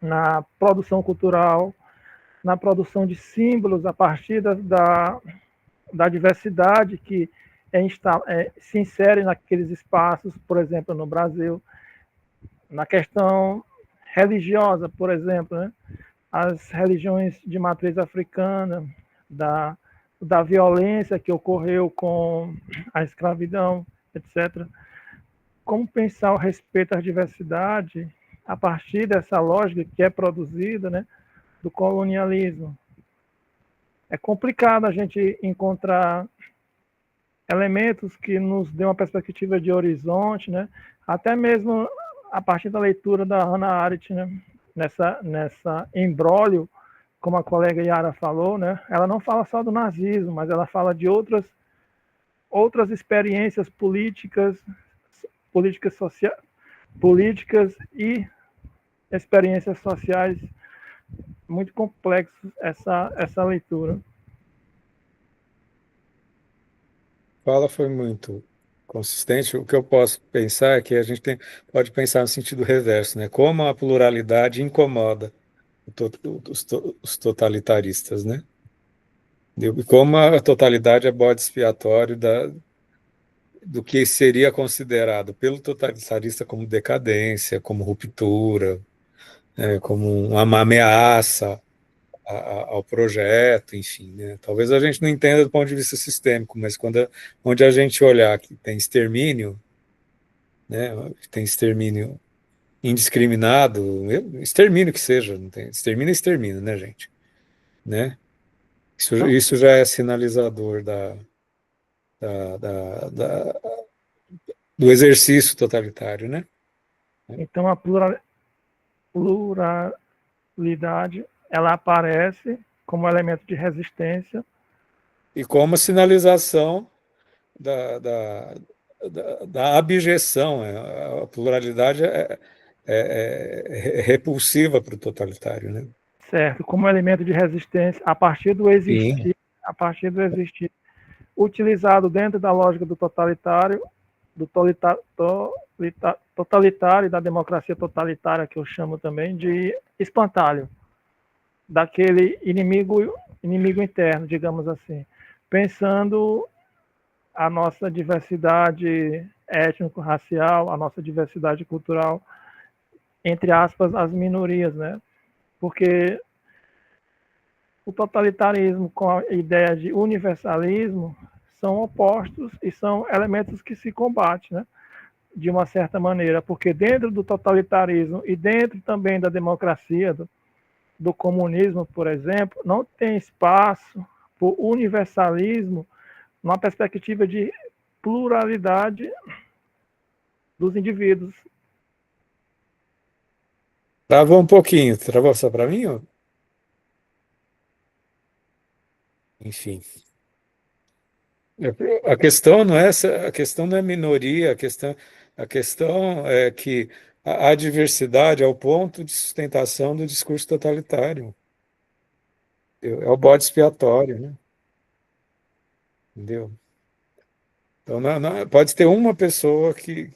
na produção cultural, na produção de símbolos a partir da diversidade que se insere naqueles espaços, por exemplo, no Brasil, na questão religiosa, por exemplo, né? As religiões de matriz africana, da violência que ocorreu com a escravidão, etc. Como pensar o respeito à diversidade a partir dessa lógica que é produzida, né, do colonialismo? É complicado a gente encontrar elementos que nos dêem uma perspectiva de horizonte, né? Até mesmo a partir da leitura da Hannah Arendt, né? nessa embrólio, como a colega Yara falou, né? Ela não fala só do nazismo, mas ela fala de outras experiências políticas e experiências sociais muito complexas essa leitura. Fala foi muito consistente. O que eu posso pensar é que a gente pode pensar no sentido reverso, né? Como a pluralidade incomoda os totalitaristas, né? E como a totalidade é bode expiatório do que seria considerado pelo totalitarista como decadência, como ruptura, como uma ameaça ao projeto, enfim, né? Talvez a gente não entenda do ponto de vista sistêmico, mas onde a gente olhar que tem extermínio, né? Tem extermínio indiscriminado, extermínio que seja, não tem, extermina, né, gente? Né? Isso já é sinalizador da do exercício totalitário, né? Então, a pluralidade ela aparece como elemento de resistência. E como sinalização da abjeção. A pluralidade é repulsiva para o totalitário, né? Certo, como elemento de resistência a partir do existir, utilizado dentro da lógica do totalitário, totalitário e da democracia totalitária, que eu chamo também de espantalho, daquele inimigo interno, digamos assim, pensando a nossa diversidade étnico-racial, a nossa diversidade cultural, entre aspas, as minorias, né? Porque o totalitarismo com a ideia de universalismo são opostos e são elementos que se combatem, né? De uma certa maneira, porque dentro do totalitarismo e dentro também da democracia, do comunismo, por exemplo, não tem espaço para o universalismo numa perspectiva de pluralidade dos indivíduos. Travou um pouquinho. Travou só para mim? Ou? Enfim. A questão não é essa, a questão não é minoria, a questão é que a diversidade é o ponto de sustentação do discurso totalitário. É o bode expiatório, né? Entendeu? Então, pode ter uma pessoa que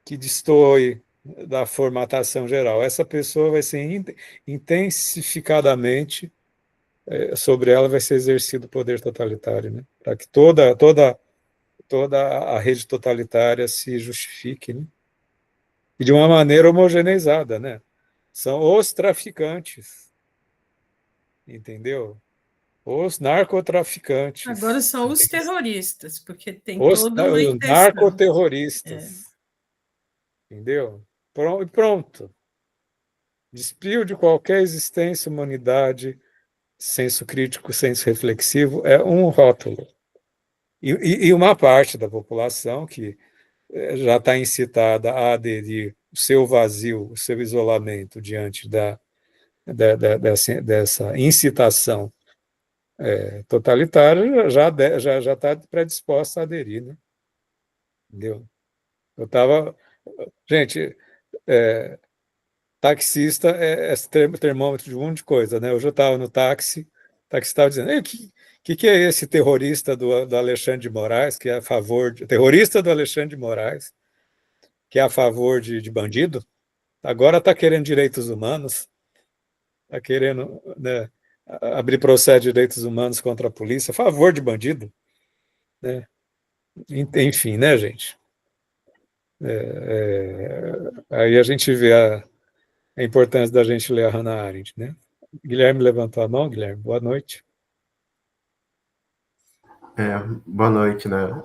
destoe da formatação geral. Essa pessoa vai ser intensificadamente, sobre ela vai ser exercido o poder totalitário, né? Para que toda a rede totalitária se justifique, né? E de uma maneira homogeneizada, né? São os traficantes, entendeu? Os narcotraficantes. Agora são os terroristas, porque tem Os toda uma intenção. narcoterroristas. Entendeu? Pronto. Despiu de qualquer existência, humanidade, senso crítico, senso reflexivo, é um rótulo. E uma parte da população que já está incitada a aderir o seu vazio, o seu isolamento diante dessa incitação totalitária, já está predisposta a aderir, né? Entendeu? Eu estava... Gente, taxista é termômetro de um monte de coisa, né? Hoje eu estava no táxi, o taxista estava dizendo: o que é esse terrorista do Alexandre de Moraes, que é a favor terrorista do Alexandre de Moraes, que é a favor de bandido? Agora está querendo direitos humanos, está querendo, né, abrir processo de direitos humanos contra a polícia, a favor de bandido, né? Enfim, né, gente? Aí a gente vê a importância da gente ler a Hannah Arendt, né? Guilherme levantou a mão. Guilherme, boa noite. Boa noite, né?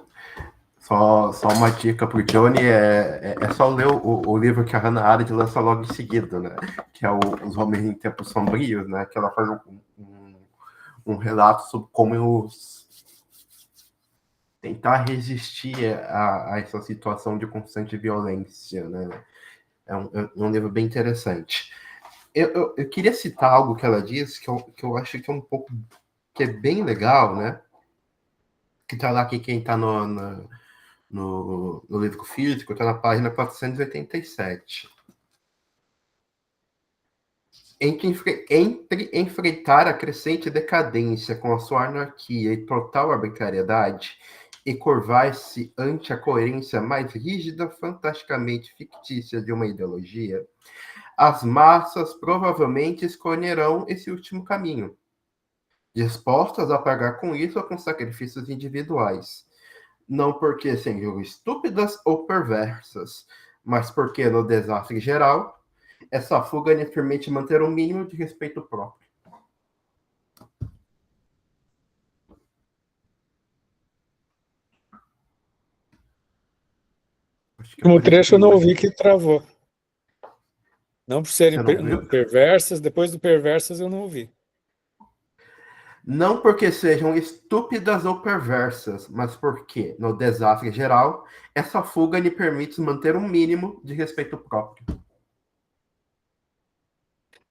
Só uma dica para o Johnny, é só ler o livro que a Hannah Arendt lança logo em seguida, né? Que é Os Homens em Tempos Sombrios, né? Que ela faz um relato sobre como tentar resistir a essa situação de constante violência, né? É um livro bem interessante. Eu queria citar algo que ela disse, que eu acho que é um pouco, que é bem legal, né? Que está lá, que quem está no livro físico, está na página 487. Entre enfrentar a crescente decadência com a sua anarquia e total arbitrariedade e curvar-se ante a coerência mais rígida, fantasticamente fictícia de uma ideologia, as massas provavelmente escolherão esse último caminho, dispostas a pagar com isso ou com sacrifícios individuais. Não porque sejam estúpidas ou perversas, mas porque, no desastre geral, essa fuga lhe permite manter um mínimo de respeito próprio. No trecho eu não ouvi, que travou. Não por serem perversas, depois do perversas eu não ouvi. Não porque sejam estúpidas ou perversas, mas porque, no desastre geral, essa fuga lhe permite manter um mínimo de respeito próprio.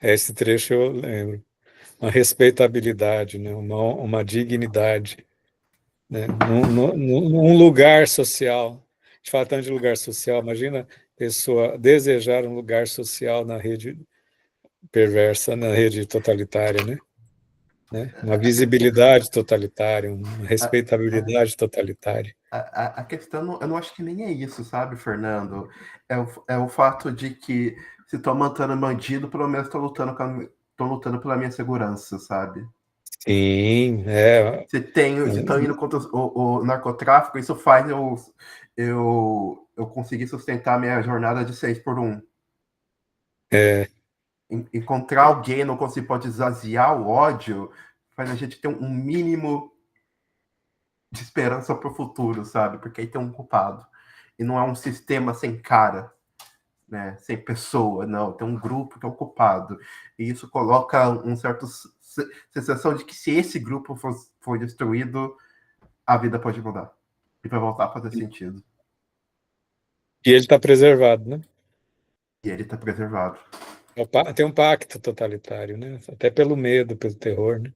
Esse trecho eu lembro. Uma respeitabilidade, né? uma dignidade, né? Num lugar social. A gente fala tanto de lugar social, imagina a pessoa desejar um lugar social na rede perversa, na rede totalitária, né? Uma visibilidade totalitária, uma respeitabilidade totalitária. A questão, eu não acho que nem é isso, sabe, Fernando? É o fato de que, se estou matando bandido, pelo menos estou lutando pela minha segurança, sabe? Sim, Se estão indo contra o narcotráfico, isso faz eu conseguir sustentar minha jornada de 6x1. Encontrar alguém no qual se pode esvaziar o ódio faz a gente ter um mínimo de esperança para o futuro, sabe? Porque aí tem um culpado. E não é um sistema sem cara, né? Sem pessoa, não. Tem um grupo que é o culpado. E isso coloca um certo sensação de que, se esse grupo for destruído, a vida pode mudar. E vai voltar a fazer sentido. E ele está preservado, né? E ele está preservado. Tem um pacto totalitário, né? Até pelo medo, pelo terror, né?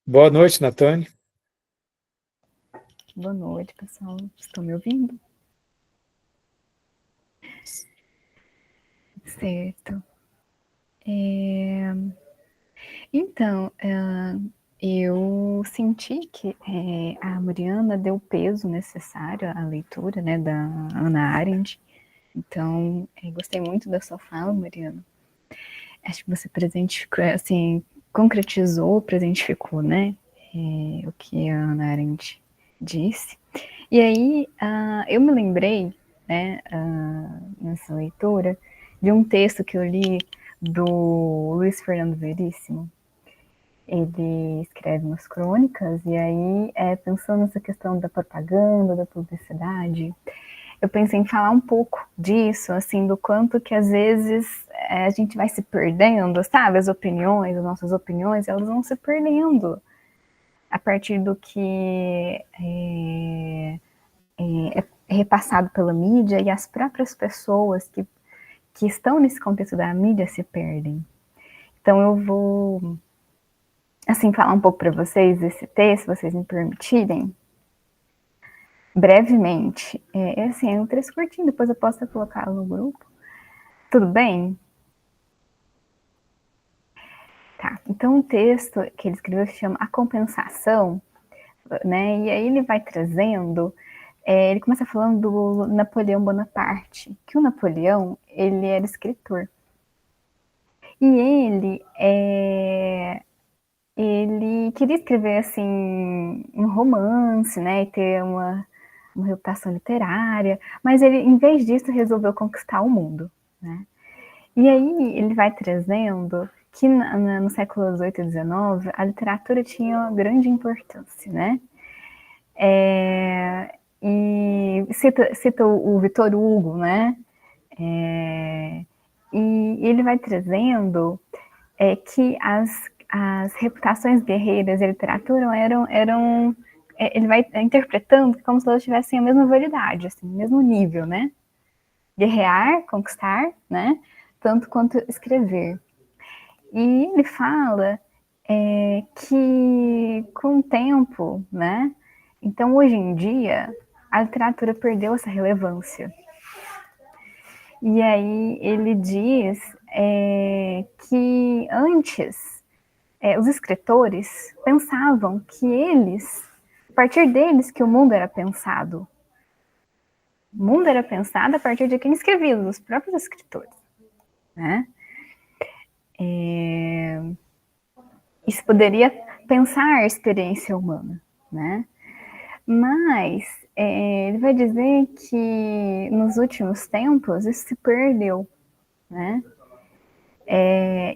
Boa noite, Natane. Boa noite, pessoal. Estão me ouvindo? Certo. Então, eu senti que a Mariana deu o peso necessário à leitura, né, da Hannah Arendt. Então, gostei muito da sua fala, Mariana. Acho que você assim, concretizou, presentificou, né, o que a Hannah Arendt disse. E aí, eu me lembrei, né, nessa leitura, de um texto que eu li do Luiz Fernando Veríssimo. Ele escreve umas crônicas, e aí, pensando nessa questão da propaganda, da publicidade, eu pensei em falar um pouco disso, assim, do quanto que às vezes a gente vai se perdendo, sabe? As nossas opiniões, elas vão se perdendo a partir do que é repassado pela mídia, e as próprias pessoas que estão nesse contexto da mídia se perdem. Então eu vou, assim, falar um pouco para vocês desse texto, se vocês me permitirem, brevemente. Assim, é um texto curtinho, depois eu posso colocá-lo no grupo. Tudo bem? Tá, então o texto que ele escreveu se chama A Compensação, né? E aí ele vai trazendo, ele começa falando do Napoleão Bonaparte, que o Napoleão, ele era escritor. E ele queria escrever, assim, um romance, né, e ter uma reputação literária, mas ele, em vez disso, resolveu conquistar o mundo, né? E aí ele vai trazendo que no século XVIII e XIX a literatura tinha uma grande importância, né? E cita o Victor Hugo, né? E ele vai trazendo que as reputações guerreiras e a literatura eram ele vai interpretando como se elas tivessem a mesma validade, assim, o mesmo nível, né? Guerrear, conquistar, né? Tanto quanto escrever. E ele fala que com o tempo, né? Então, hoje em dia, a literatura perdeu essa relevância. E aí ele diz que antes os escritores pensavam que a partir deles que o mundo era pensado. O mundo era pensado a partir de quem escrevia, os próprios escritores, né? Isso poderia pensar a experiência humana, né? Mas ele vai dizer que nos últimos tempos isso se perdeu, né?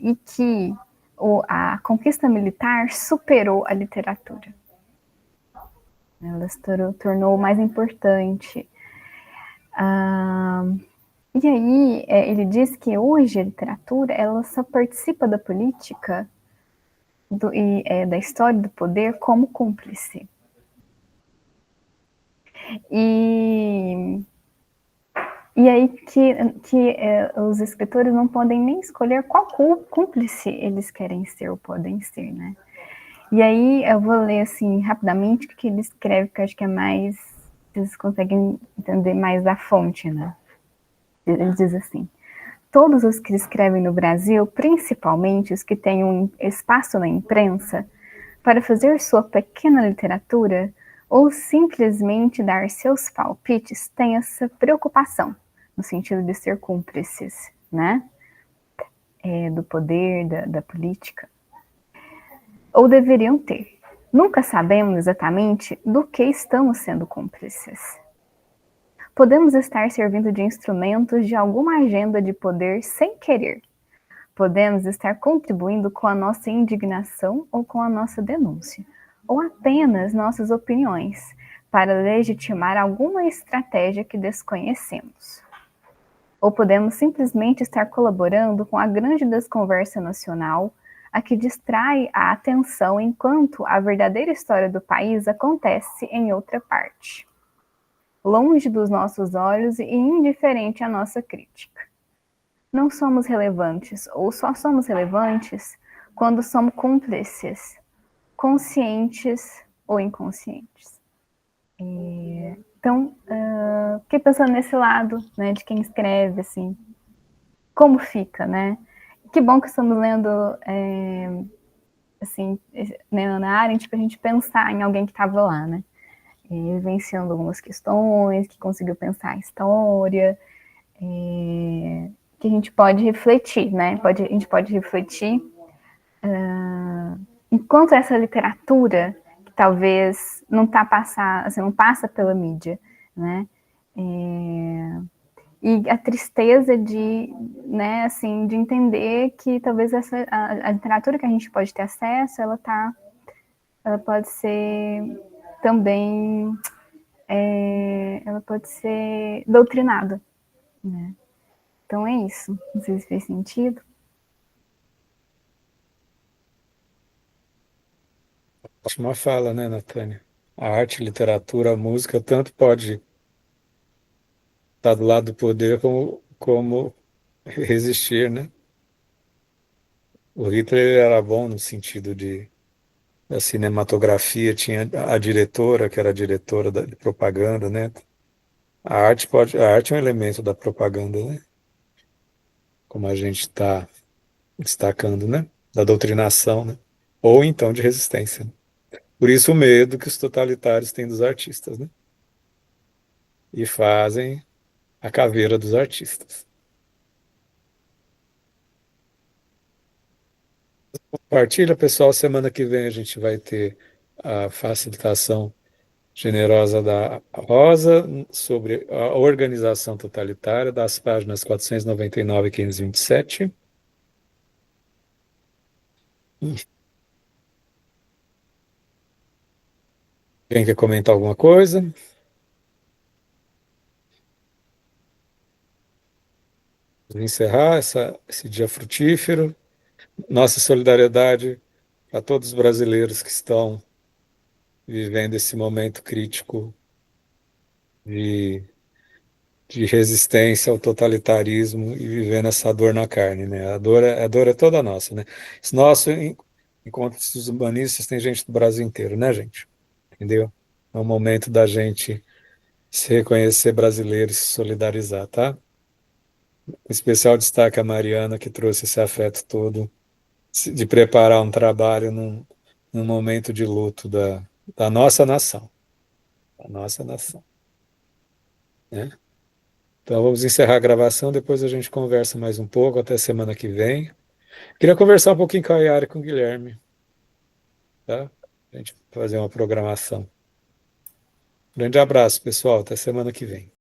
E que a conquista militar superou a literatura. Ela se tornou mais importante. E aí ele diz que hoje a literatura ela só participa da política da história do poder como cúmplice. E aí que os escritores não podem nem escolher qual cúmplice eles querem ser ou podem ser, né? E aí eu vou ler assim rapidamente o que ele escreve, que eu acho que é mais, vocês conseguem entender mais a fonte, né? Ele diz assim: todos os que escrevem no Brasil, principalmente os que têm um espaço na imprensa, para fazer sua pequena literatura ou simplesmente dar seus palpites, têm essa preocupação, no sentido de ser cúmplices, né? Do poder, da política. Ou deveriam ter. Nunca sabemos exatamente do que estamos sendo cúmplices. Podemos estar servindo de instrumentos de alguma agenda de poder sem querer. Podemos estar contribuindo com a nossa indignação ou com a nossa denúncia, ou apenas nossas opiniões, para legitimar alguma estratégia que desconhecemos. Ou podemos simplesmente estar colaborando com a grande desconversa nacional, a que distrai a atenção enquanto a verdadeira história do país acontece em outra parte, longe dos nossos olhos e indiferente à nossa crítica. Não somos relevantes, ou só somos relevantes quando somos cúmplices, conscientes ou inconscientes. Então, fiquei pensando nesse lado, né, de quem escreve, assim, como fica, né? Que bom que estamos lendo, assim, né, Hannah Arendt, para a gente pensar em alguém que estava lá, né? Vivenciando algumas questões, que conseguiu pensar a história, que a gente pode refletir, né? A gente pode refletir enquanto essa literatura, que talvez não passa pela mídia, né? E a tristeza de, né, assim, de entender que talvez a literatura que a gente pode ter acesso, ela pode ser também, ela pode ser doutrinada, né? Então é isso. Não sei se fez sentido. Ótima fala, né, Natânia? A arte, a literatura, a música, tanto pode estar do lado do poder como resistir, né? O Hitler era bom no sentido da cinematografia, tinha a diretora, que era a diretora de propaganda, né? A arte é um elemento da propaganda, né? Como a gente está destacando, né? Da doutrinação, né? Ou então de resistência, né? Por isso o medo que os totalitários têm dos artistas, né? E fazem a caveira dos artistas. Partilha, pessoal. Semana que vem a gente vai ter a facilitação generosa da Rosa sobre a organização totalitária, das páginas 499 e 527. Quem quer comentar alguma coisa? Vamos encerrar esse dia frutífero. Nossa solidariedade a todos os brasileiros que estão vivendo esse momento crítico de, de resistência ao totalitarismo e vivendo essa dor na carne, né? A dor é toda nossa, né? Esse nosso encontro dos humanistas tem gente do Brasil inteiro, né, gente? Entendeu? É o momento da gente se reconhecer brasileiro e se solidarizar, tá? Com especial destaque a Mariana, que trouxe esse afeto todo de preparar um trabalho num momento de luto da nossa nação, da nossa nação, né? Então vamos encerrar a gravação, depois a gente conversa mais um pouco, até semana que vem. Queria conversar um pouquinho com a Yara e com o Guilherme, tá? A gente fazer uma programação. Grande abraço, pessoal, até semana que vem.